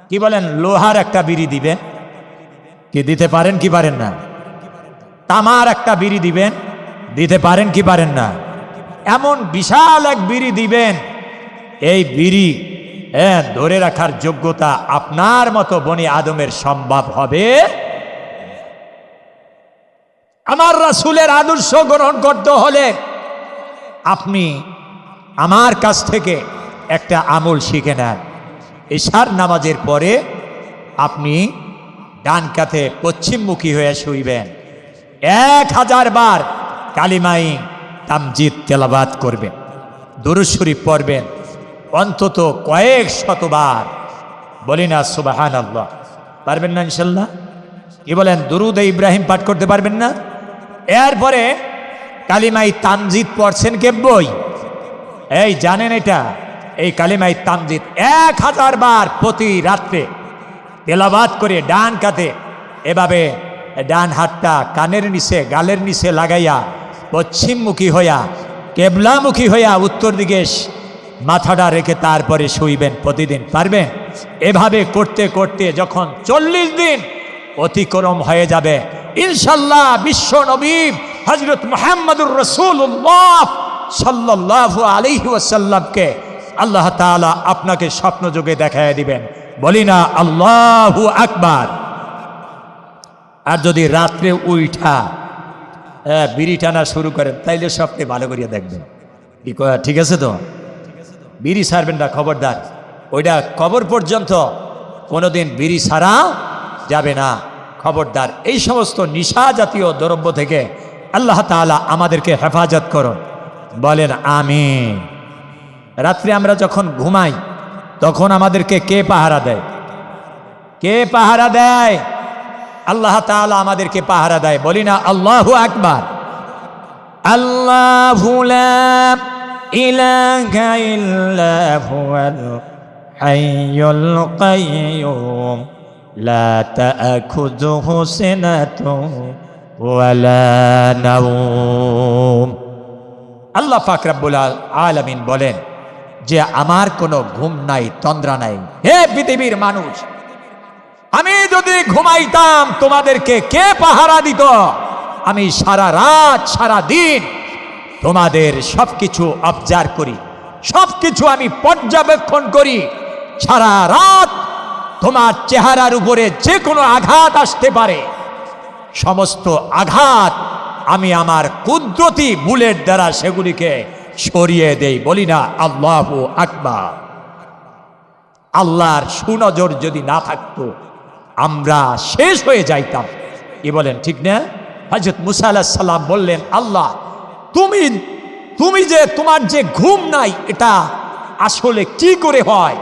কি বলেন? লোহার একটা বিড়ি দিবেন, কি দিতে পারেন কি পারেন না? তামার একটা বিড়ি দিবেন, দিতে পারেন কি পারেন না? এমন বিশাল এক বিড়ি দিবেন, এই বিড়ি ধরে রাখার যোগ্যতা আপনার মতো বনি আদমের সম্ভব হবে। আমার রাসূলের আদর্শ গ্রহণ করতে হলে আপনি আমার কাছ থেকে একটা আমল শিখে নেন। এশার নামাজের পরে আপনি ডান কাঁধে পশ্চিমমুখী হয়ে শুইবেন, 1000 বার কালিমাই তামজিদ তেলাওয়াত করবেন, দুরূদ শরীফ পড়বেন অন্তত কয়েক শতবার। বলি না সুবহানাল্লাহ? পারবেন না ইনশাল্লাহ? কি বলেন? দুরূদে ইব্রাহিম পাঠ করতে পারবেন না? এরপরে কালিমাই তামজিদ পড়ছেন কে বই? এই জানেন এটা? এই কালিমাই তামজিদ 1000 বার প্রতি রাত্রে তেলাওয়াত করে ডান কাঁধে এভাবে ডান হাতটা কানের নিচে গালের নিচে লাগাইয়া পশ্চিমমুখী হইয়া কেবলামুখী হইয়া উত্তর দিকে মাথাটা রেখে তারপরে শুইবেন প্রতিদিন। পারবেন? এভাবে করতে করতে যখন 40 দিন অতিক্রম হয়ে যাবে, ইনশাল্লাহ বিশ্ব নবী হযরত মুহাম্মদুর রাসূলুল্লাহ সাল্লাল্লাহু আলাইহি ওয়াসাল্লামকে আল্লাহ তাআলা আপনাকে স্বপ্ন যোগে দেখায় দিবেন। বলি না আল্লাহু আকবার। আর যদি রাত্রে উইঠা বিড়ি টানা শুরু করেন তাইলে স্বপ্নে ভালো করিয়া দেখবেন। কি ঠিক আছে তো? বিড়ি ছাড়বেন না, খবরদার। ওইটা কবর পর্যন্ত কোনোদিন বিড়ি ছাড়া যাবে না, খবরদার। এই সমস্ত নিশা জাতীয় দ্রব্য থেকে আল্লাহ তাআলা আমাদেরকে হেফাজত করুন। বলেন আমিন। রাত্রে আমরা যখন ঘুমাই তখন আমাদেরকে কে পাহারা দেয়? কে পাহারা দেয়? আল্লাহ তাআলা আমাদেরকে পাহারা দেয়। বলি না আল্লাহু আকবার। আল্লাহু লা ইলাহা ইল্লা হুয়াল হাইয়ুল কাইয়্যুম লা তা'খুযুহু সিনাতুন ওয়ালা নাওম। আল্লাহ পাক রব্বুল আলামিন বলেন যে আমার কোনো ঘুম নাই, তন্দ্রা নাই। হে পৃথিবীর মানুষ, আমি যদি ঘুমাইতাম তোমাদেরকে কে পাহারা দিত? আমি সারা রাত সারা দিন তোমাদের সবকিছু অবজার্ভ করি, সবকিছু আমি পর্যবেক্ষণ করি। সারা রাত তোমার চেহারার উপরে যে কোনো আঘাত আসতে পারে, সমস্ত আঘাত আমি আমার কুদরতি বুলেট দ্বারা সেগুলিকে সরিয়ে দেই। বলি না আল্লাহু আকবার। আল্লাহর সুনজর যদি না থাকতো আমরা শেষ হয়ে যাইতাম। কি বলেন, ঠিক না? হযরত মুসা আলাইহিস সালাম বললেন, আল্লাহ তুমি যে তোমার যে ঘুম নাই এটা আসলে কি করে হয়?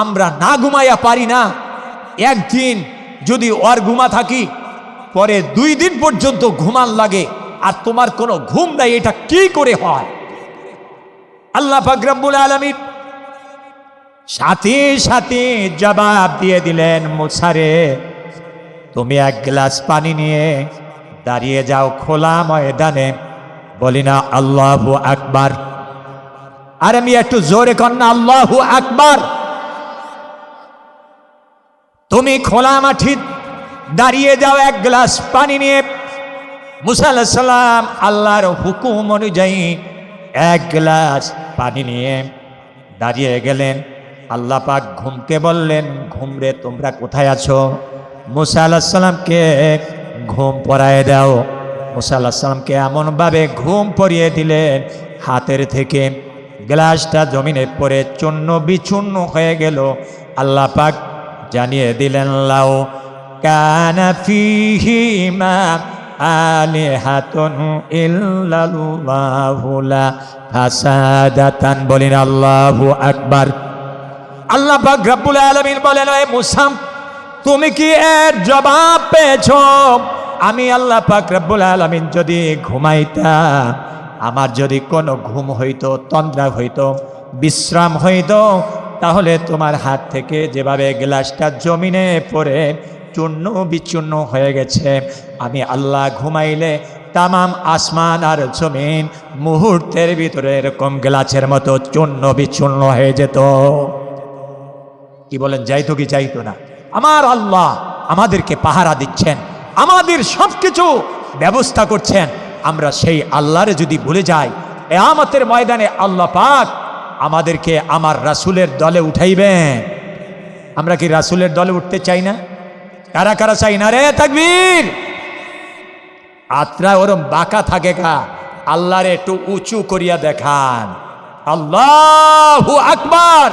আমরা না ঘুমাইয়া পারি না। একদিন যদি ওর ঘুমা থাকি, পরে 2 দিন পর্যন্ত ঘুমান লাগে, আর তোমার কোনো ঘুম নাই, এটা কি করে হয়? আল্লাহ পাক রব্বুল আলামিন সাথে সাথে জবাব দিয়ে দিলেন, মুসা রে, তুমি 1 গ্লাস পানি নিয়ে দাঁড়িয়ে যাও খোলা ময়দানে। বলি না আল্লাহু আকবার। আর আমি একটু জোরে কর না আল্লাহু আকবার। তুমি খোলা মাঠে দাঁড়িয়ে যাও 1 গ্লাস পানি নিয়ে। মুসা আলাইহিস সালাম আল্লাহর হুকুম অনুযায়ী 1 গ্লাস পানি নিয়ে দাঁড়িয়ে গেলেন। আল্লাহ পাক ঘুমকে বললেন, ঘুম রে তোমরা কোথায় আছো? মুসা আলাইহিস সালামকে ঘুম পড়ায় দাও। মুসা আলাইহিস সালামকে এমনভাবে ঘুম পড়িয়ে দিলেন, হাতের থেকে গ্লাসটা জমিনে পড়ে চূর্ণ বিচূর্ণ হয়ে গেল। আল্লাহ পাক জানিয়ে দিলেন, লাউ কানা ফীহিমা আলিহাতুন ইল্লাল্লাহু লা ফাসাদাতান। বলেন আল্লাহু আকবার। আল্লাহ পাক রব্বুল আলামিন বলেন, হে মুসা, তুমি কি এর জবাব পেয়েছো? আমি আল্লাহ পাক রব্বুল আলামিন যদি ঘুমাইতাম, আমার যদি কোনো ঘুম হইতো, তন্দ্রা হইতো, বিশ্রাম হইতো, তাহলে তোমার হাত থেকে যেভাবে গ্লাসটা জমিনে পড়ে চূর্ণ বিচূর্ণ হয়ে গেছে, আমি আল্লাহ ঘুমাইলে তামাম আসমান আর জমিন মুহূর্তের ভিতরে এরকম গ্লাসের মতো চূর্ণ বিচূর্ণ হয়ে যেত। কি বলেন, যাইতো কি যাইতো না? আমার আল্লাহ আমাদেরকে পাহারা দিচ্ছেন, আমাদের সব কিছু ব্যবস্থা করছেন। আমরা সেই আল্লাহরে যদি ভুলে যাই, কিয়ামতের ময়দানে আল্লাহ পাক আমাদেরকে আমার রাসূলের দলে উঠাইবেন। আমরা কি রাসূলের দলে উঠতে চাই না? কারা কারা চাই না? রে তাকবীর! আত্রা ওরম বাঁকা থাকে কা, আল্লাহরে একটু উঁচু করিয়া দেখান। আল্লাহু আকবার।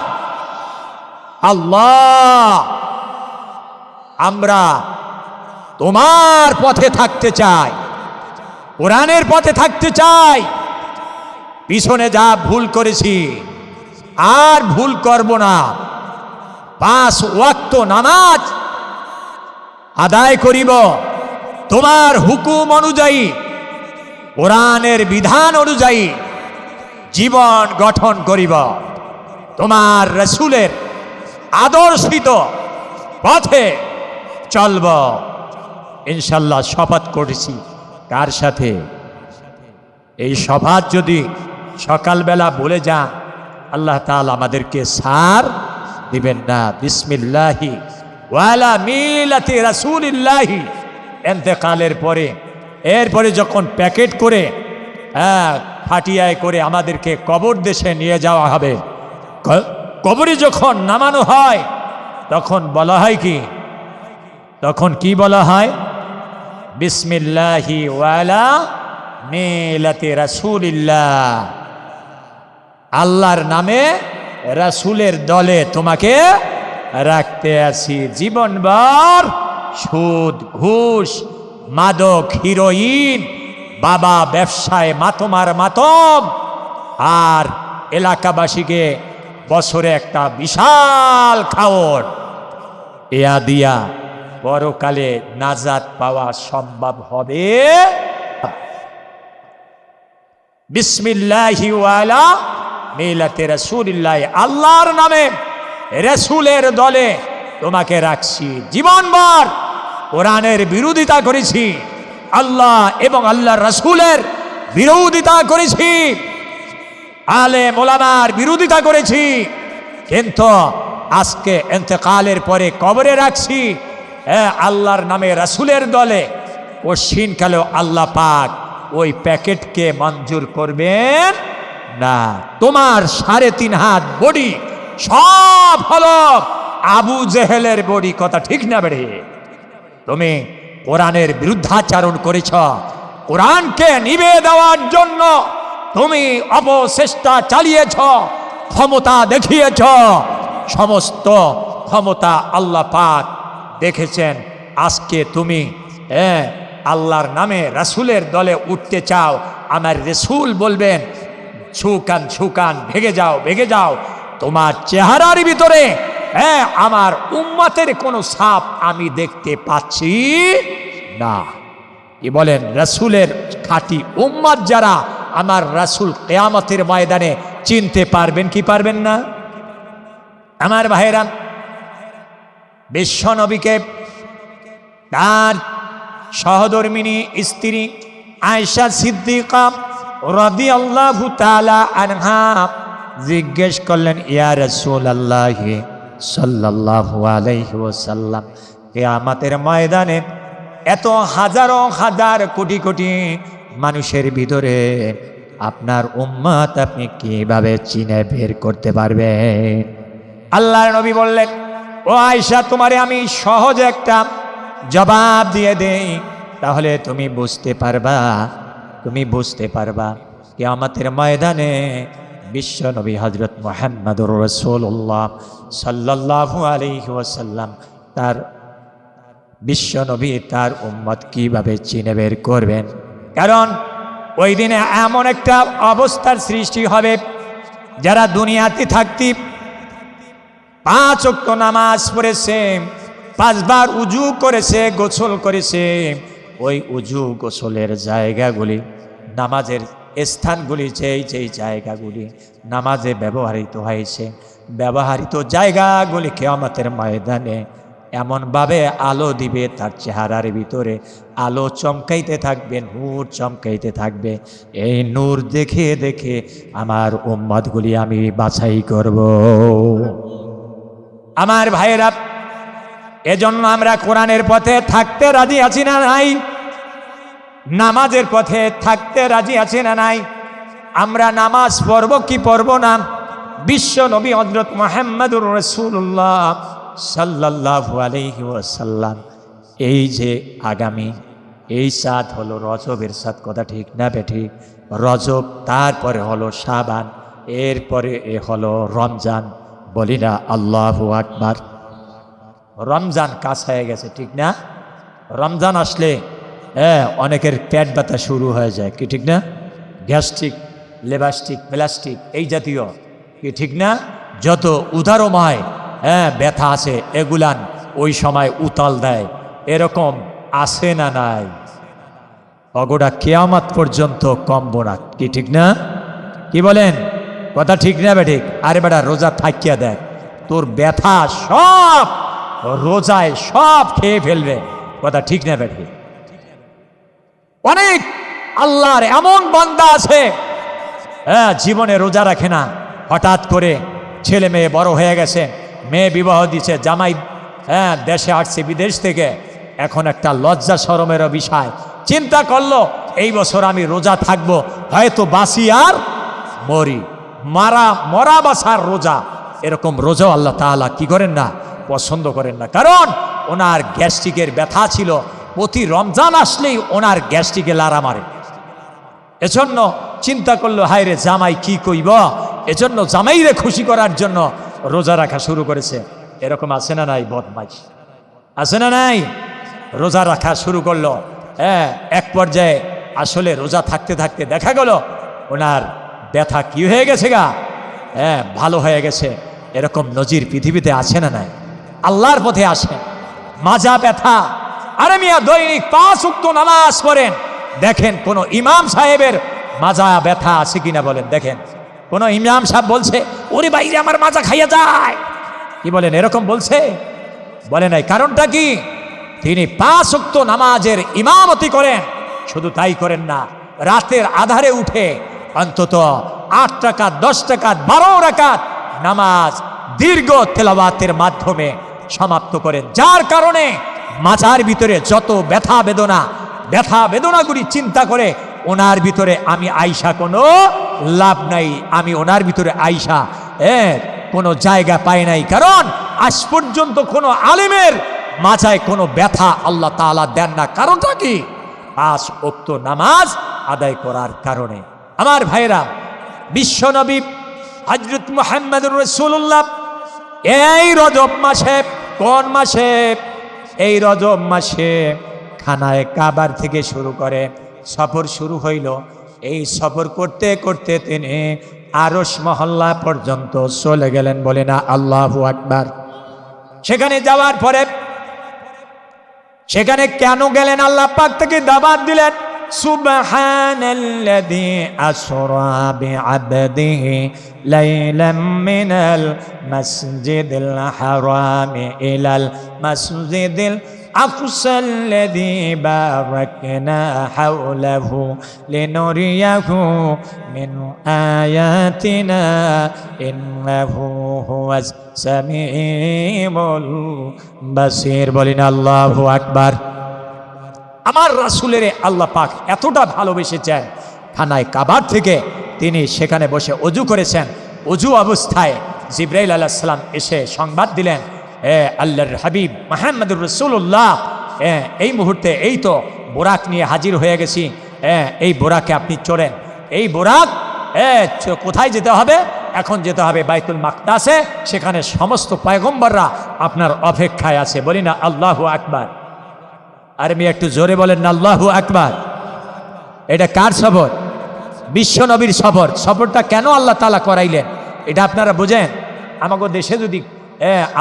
আল্লাহ, আমরা তোমার পথে থাকতে চাই, কোরআনের পথে থাকতে চাই। পিছনে যা ভুল করেছি আর ভুল করব না। 5 ওয়াক্ত নামাজ আদায় করিব তোমার হুকুম অনুযায়ী, কোরআনের বিধান অনুযায়ী জীবন গঠন করিব, তোমার রাসূলের আদর্শিত পথে চলব ইনশাল্লাহ। শপথ করেছি। কার সাথে? এই শপথ যদি সকালবেলা বলে যান, আল্লাহ তাআলা আমাদেরকে ছাড় দিবেন না। বিসমিল্লাহি ওয়ালা মিলাতি রাসূলিল্লাহি। ইন্তেকালের পরে, এরপরে যখন প্যাকেট করে ফাটিয়ায় করে আমাদেরকে কবর দেশে নিয়ে যাওয়া হবে, কবরে যখন নামানো হয় তখন বলা হয় কি? তখন কি বলা হয়? বিসমিল্লাহি ওয়ালা মিলাতি রাসূলিল্লাহ। আল্লাহর নামে রাসূলের দলে তোমাকে রাখতে আছি। জীবনভর সুদ, ঘুষ, মাদক, হিরোইন, বাবা ব্যবসায় মাতমার মাতম, আর এলাকাবাসীকে বছরে একটা বিশাল খাওয়ার, এয়া দিয়া পরকালে নাজাত পাওয়া সম্ভব হবে? বিসমিল্লাহি ওয়ালা মিলাতে রাসূলিল্লাহ। আল্লাহর নামে রাসূলের দলে তোমাকে রাখছি। জীবনভর কোরআনের বিরোধিতা করেছি, আল্লাহ এবং আল্লাহর রাসূলের বিরোধিতা করেছি, আলেম ওলামার বিরোধিতা করেছি, কিন্তু আজকে ইন্তেকালের পরে কবরে রাখছি আল্লাহর নামে রাসূলের দলে। কশিনকালেও আল্লাহ পাক ওই প্যাকেটকে মঞ্জুর করবেন না। তোমার 3.5 হাত বডি সব হলো আবু জেহেলের বডি। কথা ঠিক না বেড়ে? তুমি কোরআনের বিরুদ্ধাচরণ করেছ, কোরআনকে নিভিয়ে দেওয়ার জন্য তুমি অপচেষ্টা চালিয়েছ, ক্ষমতা দেখিয়েছ। সমস্ত ক্ষমতা আল্লাহ পাক দেখেছেন। আজকে তুমি আল্লাহর নামে রাসূলের দলে উঠতে চাও, আমার রাসূল বলবেন ছুকান ছুকান, ভেগে যাও ভেগে যাও। তোমার চেহারার ভিতরে আমার উম্মতের কোনো ছাপ আমি দেখতে পাচ্ছি না। কি বলেন? রাসূলের খাঁটি উম্মত যারা, আমার রাসূল কিয়ামতের ময়দানে চিনতে পারবেন কি পারবেন না? আমার ভাইরা, বিশ্বনবীকে তার সহধর্মিনী স্ত্রী আয়েশা সিদ্দিকা রাদিয়াল্লাহু তাআলা আনহা জিজ্ঞেস করলেন, ইয়া রাসূলুল্লাহ সাল্লাল্লাহু আলাইহি ওয়াসাল্লাম, কিয়ামতের ময়দানে এত হাজারো হাজার কোটি কোটি মানুষের ভিতরে আপনার উম্মত আপনি কিভাবে চিনে বের করতে পারবেন? আল্লাহর নবী বললেন, ও আয়েশা, তোমারে আমি সহজ একটা জবাব দিয়ে দেই। তাহলে তুমি বুঝতে পারবা কিয়ামতের ময়দানে বিশ্ব নবী হযরত মুহাম্মদুর রাসূলুল্লাহ সাল্লাল্লাহু আলাইহি ওয়াসাল্লাম তার বিশ্ব নবী তার উম্মত কিভাবে চিনে বের করবেন। কারণ ওই দিনে এমন একটা অবস্থার সৃষ্টি হবে, যারা দুনিয়াতে থাকতে 5 ওয়াক্ত নামাজ পড়েছে, 5 বার উজু করেছে, গোসল করেছে, ওই উজু গোসলের জায়গাগুলি, নামাজের স্থানগুলি, যেই জায়গাগুলি নামাজে ব্যবহৃত হয়েছে, ব্যবহৃত জায়গাগুলি কিয়ামতের ময়দানে এমনভাবে আলো দিবে, তার চেহারার ভিতরে আলো চমকাইতে থাকবে, নূর চমকাইতে থাকবে। এই নূর দেখে দেখে আমার উম্মতগুলি আমি বাছাই করব। আমার ভাইয়েরা, এজন্য আমরা কোরআনের পথে থাকতে রাজি আছি না নাই? নামাজের পথে থাকতে রাজি আছি না নাই? আমরা নামাজ পড়ব কি পড়ব না? বিশ্ব নবী হযরত মুহাম্মদুর রাসূলুল্লাহ সাল্লাল্লাহু আলাইহি ওয়াসাল্লাম এই যে আগামী এই চাঁদ হলো রজবের চাঁদ, কথা ঠিক না বেঠিক? রজব, তারপরে হলো শাবান, এরপরে হলো রমজান। বলি না আল্লাহু আকবার। রমজান কাছ হয়ে গেছে, ঠিক না? রমজান আসলে অনেকের পেট ব্যথা শুরু হয়ে যায়, কি ঠিক না? গ্যাস্ট্রিক, লেবাস্টিক, প্লাস্টিক এই জাতীয়, কি ঠিক না? যত উদারময় ব্যথা আছে এগুলান ওই সময় উতাল দেয়। এরকম আছে না নাই? অগোটা কিয়ামত পর্যন্ত কমব না, কি ঠিক না? কি বলেন? কথা ঠিক না বেঠিক? আরে বেটা, রোজা থাকিয়া দেখ, তোর ব্যথা সব রোজায় সব খেয়ে ফেলবে, কথা ঠিক না বেঠিক? অনেক আল্লাহর এমন বান্দা আছে জীবনে রোজা রাখে না, হঠাৎ করে ছেলে মেয়ে বড় হয়ে গেছে, মেয়ে বিবাহ দিছে, জামাই দেশে আসছে বিদেশ থেকে, এখন একটা লজ্জা শরমেরও বিষয়। চিন্তা করলো এই বছর আমি রোজা থাকবো, হয়তো বাঁচি আর মরি, মরা বাসার রোজা। এরকম রোজাও আল্লাহ তাআলা কি করেন না? পছন্দ করেন না। কারণ ওনার গ্যাস্ট্রিকের ব্যথা ছিল, প্রতি রমজান আসলেই ওনার গ্যাস্ট্রিকে লারা মারে। এজন্য চিন্তা করলো, হায় রে জামাই কি কইব, এজন্য জামাইরে খুশি করার জন্য রোজা রাখা শুরু করেছে। এরকম আছে না নাই? বদমাইশ আছে না নাই? রোজা রাখা শুরু করলো। এক পর্যায়ে আসলে রোজা থাকতে থাকতে দেখা গেল ওনার ব্যথা কি হয়ে গেছে গা, ভালো হয়ে গেছে। এরকম নজির পৃথিবীতে আছে না নাই? আল্লাহর পথে আসেন, মাজা ব্যথা, আরে মিয়া দৈনিক 5 ওয়াক্ত নামাজ পড়েন, দেখেন কোন ইমাম সাহেবের মাজা ব্যথা আছে কিনা বলেন। দেখেন কোন ইমাম সাহেব বলছে ওরে বাইরে আমার মাজা খাইয়া যায়, কি বলেন? এরকম বলছে? বলে নাই। কারণটা কি? তিনি 5 ওয়াক্ত নামাজের ইমামতি করেন। শুধু তাই করেন না, রাতের আধারে উঠে অন্তত 8 রাকাত, 10 রাকাত, 12 রাকাত নামাজ দীর্ঘ তেলাওয়াতের মাধ্যমে সমাপ্ত করেন, যার কারণে মাজার ভিতরে যত ব্যথা বেদনাগুলি চিন্তা করে ওনার ভিতরে আমি আইসা কোনো লাভ নাই, আমি ওনার ভিতরে আইসা কোনো জায়গা পাই নাই। কারণ আজ পর্যন্ত কোনো আলেমের মাজায় কোনো ব্যথা আল্লাহ তাআলা দেন না। কারণটা কি? 5 ওয়াক্ত নামাজ আদায় করার কারণে। আমার ভাইরা, বিশ্বনবী হযরত মুহাম্মদুর রাসূলুল্লাহ এই রজব মাসে, কোন মাসে? এই রজব মাসে খানায়ে কাবার থেকে শুরু করে সফর শুরু হইল। এই সফর করতে করতে তিনি আরশ মহল্লা পর্যন্ত চলে গেলেন। বলে না আল্লাহু আকবার। সেখানে যাওয়ার পরে সেখানে কেন গেলেন? আল্লাহ পাক থেকে দাওয়াত দিলেন, সুবহানাল্লাযী আসরা বিআবদিহি লাইলাম মিনাল মাসজিদিল হারামি ইলাল মাসজিদিল আকসাল্লাযী বারাকনা হাওলাহু লিনুরিয়াহু মিন আয়াতিনা ইন্নাহু হুয়াস সামিউল বাসীর। বলেন আল্লাহু আকবার। আমার রাসূলের আল্লাহ পাক এতটা ভালোবেসেছেন, খানায় কাবার থেকে তিনি সেখানে বসে ওযু করেছেন। ওযু অবস্থায় জিবরাইল আলাইহিস সালাম এসে সংবাদ দিলেন, আল্লাহর হাবিব মুহাম্মদুর রাসূলুল্লাহ এই মুহূর্তে এই তো বোরাক নিয়ে হাজির হয়ে গেছি, এই বোরাকে আপনি চড়েন। এই বোরাক কোথায় যেতে হবে? এখন যেতে হবে বাইতুল মাকদাসে, সেখানে সমস্ত পয়গম্বররা আপনার অপেক্ষায় আছে। বলি না আল্লাহু আকবার। আর আমি একটু জোরে বলেন না আল্লাহু আকবার। এটা কার সফর? বিশ্ব নবীর সফর। সফরটা কেন আল্লাহ তাআলা করাইলেন এটা আপনারা বুঝেন? আমাদের দেশে যদি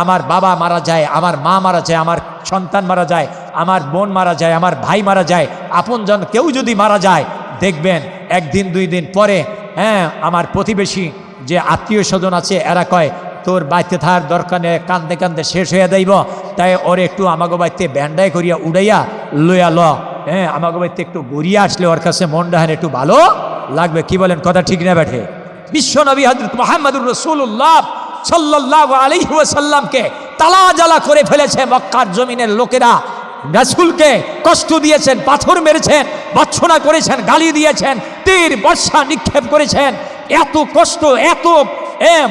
আমার বাবা মারা যায়, আমার মা মারা যায়, আমার সন্তান মারা যায়, আমার বোন মারা যায়, আমার ভাই মারা যায়, আপনজন কেউ যদি মারা যায়, দেখবেন একদিন দুই দিন পরে আমার প্রতিবেশী যে আত্মীয় স্বজন আছে এরা কয় তোর বাইতে থাকার দরকার নেই, কান্দে কান্দে শেষ হয়ে যাইব, তাই ওর একটু আমাকে বাইতে ব্যান্ডাই করিয়া উড়াইয়া লইয়া আমাকে বাইতে একটু ঘুরিয়ে আসলে ওর কাছে মন ডাহান একটু ভালো লাগবে। কি বলেন? কথা ঠিক না বেঠে? বিশ্ব নবী হযরত মুহাম্মদুর রাসূলুল্লাহ সাল্লাল্লাহু আলাইহি ওয়াসাল্লামকে তালাজালা করে ফেলেছে মক্কার জমিনের লোকেরা। রাসূলকে কষ্ট দিয়েছেন, পাথর মেরেছেন, ভর্ৎসনা করেছেন, গালি দিয়েছেন, তীর বর্ষা নিক্ষেপ করেছেন। এত কষ্ট, এত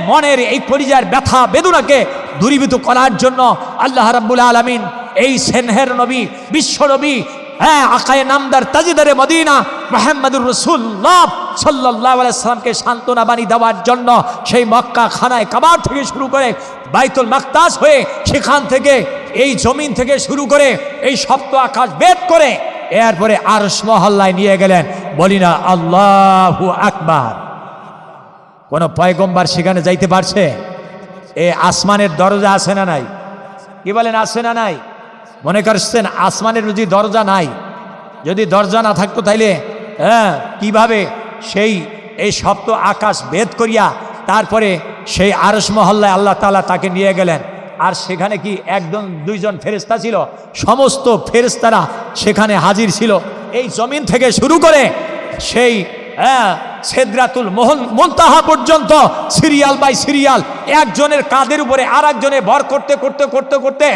মনের এই কলিজার ব্যথা বেদনাকে দূরীভূত করার জন্য আল্লাহ রাব্বুল আলামিন এই সেনহের নবী, বিশ্ব নবী, আকায়ে নামদার তাজদারে মদিনা মুহাম্মদুর রাসূলুল্লাহ সাল্লাল্লাহু আলাইহি ওয়াসাল্লামকে সান্ত্বনা বাণী দেওয়ার জন্য সেই মক্কা খানায় কাবার থেকে শুরু করে বাইতুল মাকদাস হয়ে, সেখান থেকে এই জমিন থেকে শুরু করে এই সপ্ত আকাশ ভেদ করে এরপরে আরশ মহল্লায় নিয়ে গেলেন। বলি না আল্লাহু আকবার। কোন পয়গম্বর সেখানে যাইতে পারছে? এই আসমানের দরজা আছে না নাই? কি বলেন, আছে না নাই? মনে করছেন আসমানের যদি দরজা নাই, যদি দরজা না থাকতো তাইলে কিভাবে এই সপ্ত আকাশ ভেদ করিয়া তারপরে সেই আরশ মহল্লায় আল্লাহ তাআলা তাকে নিয়ে গেলেন? আর সেখানে কি একজন দুইজন ফেরেশতা ছিল? সমস্ত ফেরেশতারা সেখানে হাজির ছিল। এই জমিন থেকে শুরু করে সেই সিদরাতুল মুনতাহা পর্যন্ত সিরিয়াল বাই সিরিয়াল একজনের কাঁধের উপরে আর একজনে ভর করতে করতে করতে করতে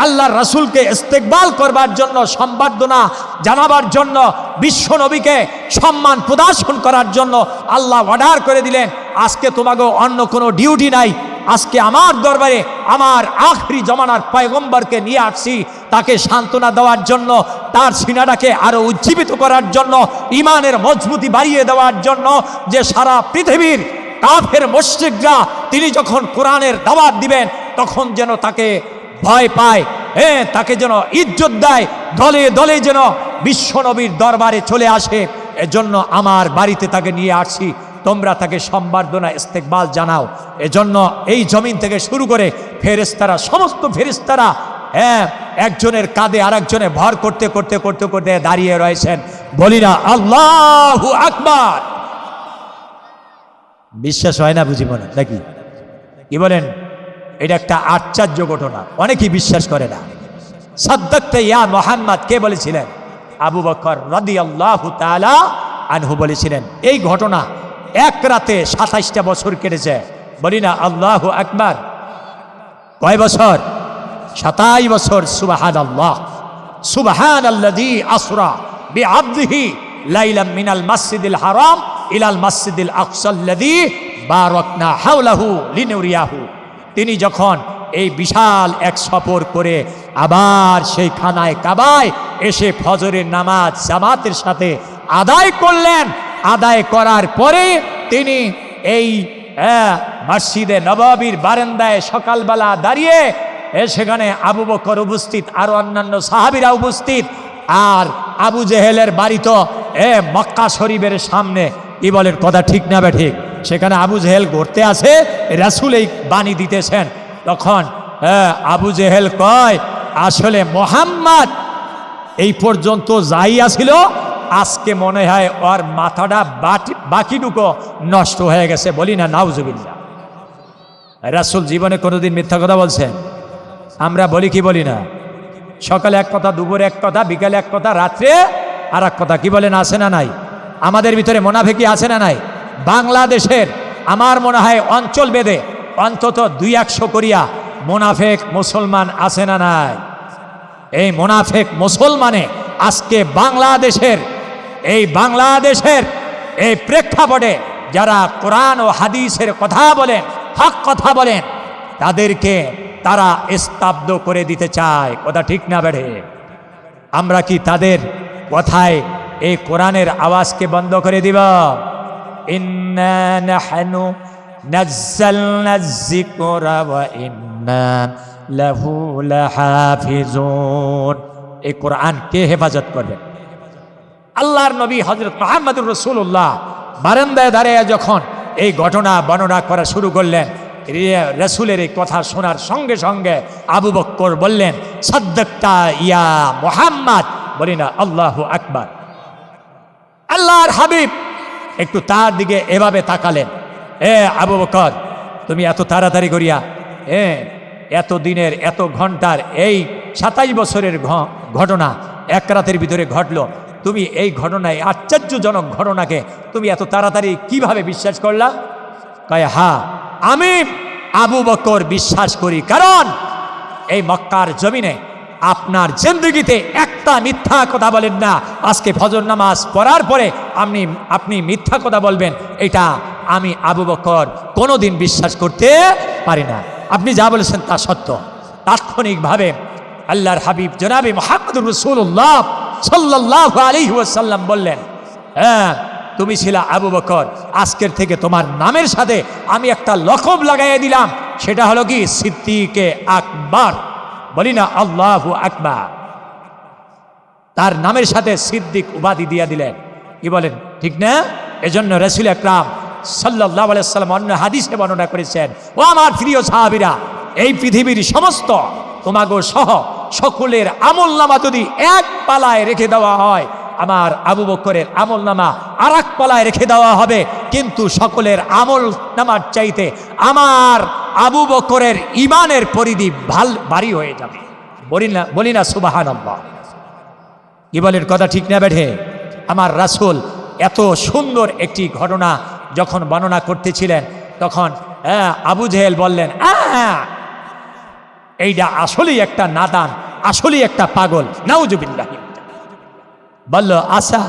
আল্লাহর রাসূলকে ইস্তেকবাল করবার জন্য, সম্বর্ধনা জানাবার জন্য, বিশ্ব নবীকে সম্মান প্রদর্শন করার জন্য আল্লাহ অর্ডার করে দিলেন, আজকে তোমাকে অন্য কোনো ডিউটি নাই, আজকে আমার দরবারে আমার আখরি জমানার পয়গম্বরকে নিয়ে আসছি, তাকে সান্ত্বনা দেওয়ার জন্য, তার সিনাটাকে আরো উজ্জীবিত করার জন্য, ইমানের মজবুতি বাড়িয়ে দেওয়ার জন্য, যে সারা পৃথিবীর কাফের মুশরিকরা তিনি যখন কোরআনের দাওয়াত দিবেন তখন যেন তাকে ভয় পায়, তাকে যেন ইজ্জত দেয়, দলে দলে যেন বিশ্ব নবীর দরবারে চলে আসে। এজন্য আমার বাড়িতে তাকে নিয়ে আসছি, তোমরা তাকে সম্বর্ধনা ইস্তেকবাল জানাও। এজন্য এই জমিন থেকে শুরু করে ফেরেশতারা, সমস্ত ফেরেশতারা একজনের কাঁধে আর একজনে ভর করতে করতে করতে করতে দাঁড়িয়ে রয়েছেন। বলি না আল্লাহু আকবার। বিশ্বাস হয় না বুঝি মনে নাকি? কি বলেন? এটা একটা আশ্চর্য ঘটনা, অনেকেই বিশ্বাস করে না। সাদ্দাকতে ইয়া মুহাম্মদ কে বলেছিলেন? আবু বকর রাদিয়াল্লাহু তাআলা আনহু বলেছিলেন। এই ঘটনা এক রাতে ২৭টা বছর কেটেছে। বলি না আল্লাহু আকবার। কয় বছর? ২৭ বছর। সুবহানাল্লাহ। সুবহানাল্লাযী আসরা বিআবদিহি লাইলাম মিনাল মাসজিদিল হারাম ইলাল মাসজিদিল আকসাল্লাযী বারাকনা হাওলাহু লিনুরিয়াহু। তিনি যখন এই বিশাল এক সফর করে আবার সেই খানায় কাবায় এসে ফজরের নামাজ জামাতের সাথে আদায় করলেন, আদায় করার পরে তিনি এই মসজিদে নববীর বারান্দায় সকালবেলা দাঁড়িয়ে সেখানে আবু বকর উপস্থিত, আর অন্যান্য সাহাবীরা উপস্থিত, আর আবু জেহেলের বাড়ি তো মক্কা শরীফের সামনে। কি বলেন? কথা ঠিক না বে ঠিক? সেখানে আবু জেহেল ঘুরতে আসে, রাসূল এই বাণী দিতেছেন। তখন আবু জেহেল কয়, আসলে মুহাম্মদ এই পর্যন্ত যাইয়া ছিল, আজকে মনে হয় ওর মাথাটা বাকিটুকু নষ্ট হয়ে গেছে। বলি না নাউজুবিল্লাহ। রাসূল জীবনে কোনোদিন মিথ্যা কথা বলছেন? আমরা বলি কি বলি না? সকালে এক কথা, দুপুরে এক কথা, বিকালে এক কথা, রাত্রে আর এক কথা। কি বলেন? আছে না নাই? আমাদের ভিতরে মুনাফিকি আছে না নাই? বাংলাদেশের আমার মনে হয় অঞ্চল বেদে অন্তত ২-১০০ করিয়া মুনাফেক মুসলমান আছে না নাই? এই মুনাফেক মুসলমানে আজকে বাংলাদেশের এই প্রেক্ষাপটে যারা কোরআন ও হাদিসের কথা বলেন, হক কথা বলেন, তাদেরকে তারা স্তব্ধ করে দিতে চায়। কথা ঠিক না বেড়ে? আমরা কি তাদের কথায় এই কোরআনের আওয়াজকে বন্ধ করে দিব? ইন্না নাহনু নাজ্জালনা যিকরা ওয়া ইন্না লাহু লাহাফিজুন। এই কোরআন কে হেফাজত করবে? আল্লাহর নবী হযরত মুহাম্মদুর রাসূলুল্লাহ বারান্দায় দাঁড়িয়ে যখন এই ঘটনা বর্ণনা করা শুরু করলেন, রাসূলের এই কথা শোনার সঙ্গে সঙ্গে আবু বকর বললেন, সাদ্দাকতা ইয়া মুহাম্মদ। বলি না আল্লাহু আকবার। আল্লাহর হাবিব একটু তার দিকে এভাবে তাকালেন, আবু বকর, তুমি এত তাড়াতাড়ি করিয়া এত দিনের এত ঘন্টার এই 27 বছরের ঘটনা এক রাতের ভিতরে ঘটলো, তুমি এই ঘটনায় আশ্চর্যজনক ঘটনাকে তুমি এত তাড়াতাড়ি কিভাবে বিশ্বাস করলা? কয়, হ্যাঁ আমি আবু বকর বিশ্বাস করি, কারণ এই মক্কার জমিনে আপনার জিন্দেগিতে একটা মিথ্যা কথা বলেন না। আজকে ফজর নামাজ পড়ার পরে আপনি মিথ্যা কথা বলবেন, এটা আমি আবু বকর কোনোদিন বিশ্বাস করতে পারি না। আপনি যা বলেছেন তা সত্য। তাৎক্ষণিকভাবে আল্লাহর হাবিব জনাবে মুহাম্মদুর রাসূলুল্লাহ সাল্লাল্লাহু আলাইহি ওয়াসাল্লাম বললেন, হ্যাঁ তুমি ছিলা আবু বকর, আজকের থেকে তোমার নামের সাথে আমি একটা লকব লাগাইয়া দিলাম, সেটা হলো কি সিদ্দিকে আকবর। বলি না আল্লাহু আকবার। তার নামের সাথে সিদ্দিক উপাধি দিয়া দিলেন। কি বলেন, ঠিক না? এজন্য রাসূল আকরাম সাল্লাল্লাহু আলাইহি ওয়াসাল্লাম অন্য হাদিসে বর্ণনা করেছেন, ও আমার প্রিয় সাহাবীরা, এই পৃথিবীর সমস্ত তোমাগো সহ সকলের আমলনামা যদি এক পালায় রেখে দেওয়া হয়, আমার আবু বকরের আমলনামা আর এক পালায় রেখে দেওয়া হবে, কিন্তু সকলের আমলনামার চাইতে আমার আবু বকরের ইমানের পরিধি ভারী হয়ে যাবে। বলি না সুবহানাল্লাহ। কি বলেন, কথা ঠিক না বেঠে? আমার রাসূল এত সুন্দর একটি ঘটনা যখন বর্ণনা করতেছিলেন, তখন আবু জেহেল বললেন, এইটা আসলেই একটা নাদান, আসলেই একটা পাগল, নাউজুবিল্লাহ। বলল, আচ্ছা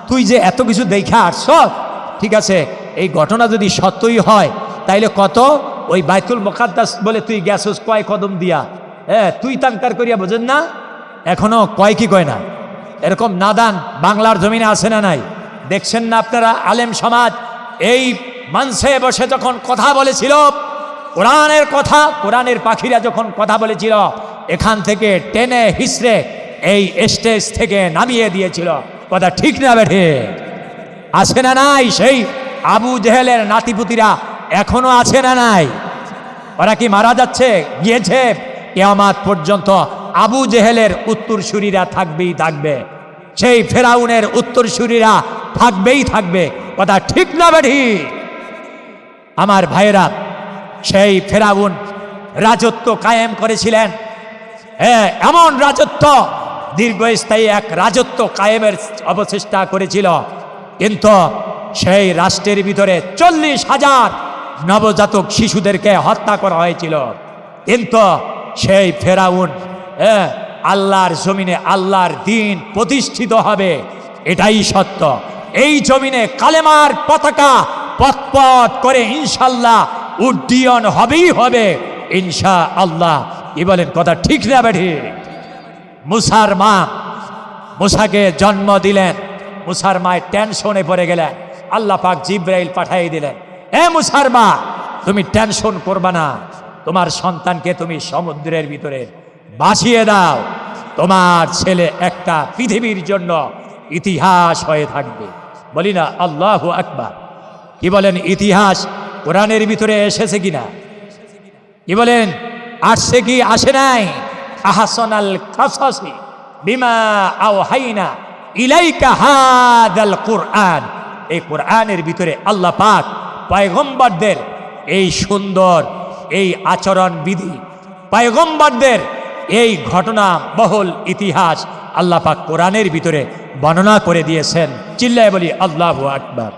তুই যে এত কিছু দেখা আসছ, ঠিক আছে, এই ঘটনা যদি সত্যই হয় তাইলে কত ওই বাইতুল মুকাদ্দাস বলে তুই গেছস কয় কদম দিয়া, তুই তাঙ্কার করিয়া বোঝেন না? এখনো কয় কি কয় না? এরকম নাদান বাংলার জমিনে আছে না নাই? দেখছেন না আপনারা? আলেম সমাজ এই মঞ্চে বসে যখন কথা বলেছিল কোরআনের কথা, কোরআনের পাখিরা যখন কথা বলেছিল, এখান থেকে টেনে হিসড়ে এই স্টেজ থেকে নামিয়ে দিয়েছিল। কথা ঠিক না বেঠে? আছে না নাই? সেই আবু জেহেলের নাতিপুতিরা এখনো আছে না নাই? ওরা কি মারা যাচ্ছে? গিয়েছে? কিয়ামত পর্যন্ত আবু জেহেলের উত্তরসূরিরা থাকবেই থাকবে, সেই ফেরাউনের উত্তরসূরিরা থাকবেই থাকবে। কথা ঠিক না বেঠি? আমার ভাইয়েরা, সেই ফেরাউন রাজত্ব কায়েম করেছিলেন, এমন রাজত্ব, দীর্ঘস্থায়ী এক রাজত্ব কায়েমের অবচেষ্টা করেছিল, কিন্তু সেই রাষ্ট্রের ভিতরে 40,000 নবজাতক শিশুদেরকে হত্যা করা হয়েছিল। কিন্তু সেই ফেরাউন আল্লাহর জমিনে আল্লাহর দ্বীন প্রতিষ্ঠিত হবে, এটাই সত্য। এই জমিনে কালেমার পতাকা পথ করে ইনশাল্লাহ উড্ডীয়ন হবেই হবে, ইনশা আল্লাহ। কি বলেন, কথা ঠিক না বেঠি? মুসার মা মুসাকে জন্ম দিলেন, মুসার মায়ের টেনশনে পড়ে গেলেন, আল্লাহ পাক জিব্রাইল পাঠিয়ে দিলেন, মুসার মা তুমি টেনশন করবা না, তোমার সন্তানকে তুমি সমুদ্রের ভিতরে ভাসিয়ে দাও, তোমার ছেলে একটা পৃথিবীর জন্য ইতিহাস হয়ে থাকবে। বলি না আল্লাহু আকবার। কি বলেন, ইতিহাস কোরআনের ভিতরে এসেছে কিনা? কি বলেন, আসছে কি আসে নাই? আহসানাল কাসাসি বিমা আওহাইনা ইলাইকা হাদাল কুরআন। এই কোরআনের ভিতরে আল্লাহ পাক পয়গম্বরদের এই সুন্দর এই আচরণ বিধি, পয়গম্বরদের এই ঘটনা বহুল ইতিহাস আল্লাহ পাক কোরআনের ভিতরে বর্ণনা করে দিয়েছেন। চিল্লায় বলি আল্লাহু আকবার।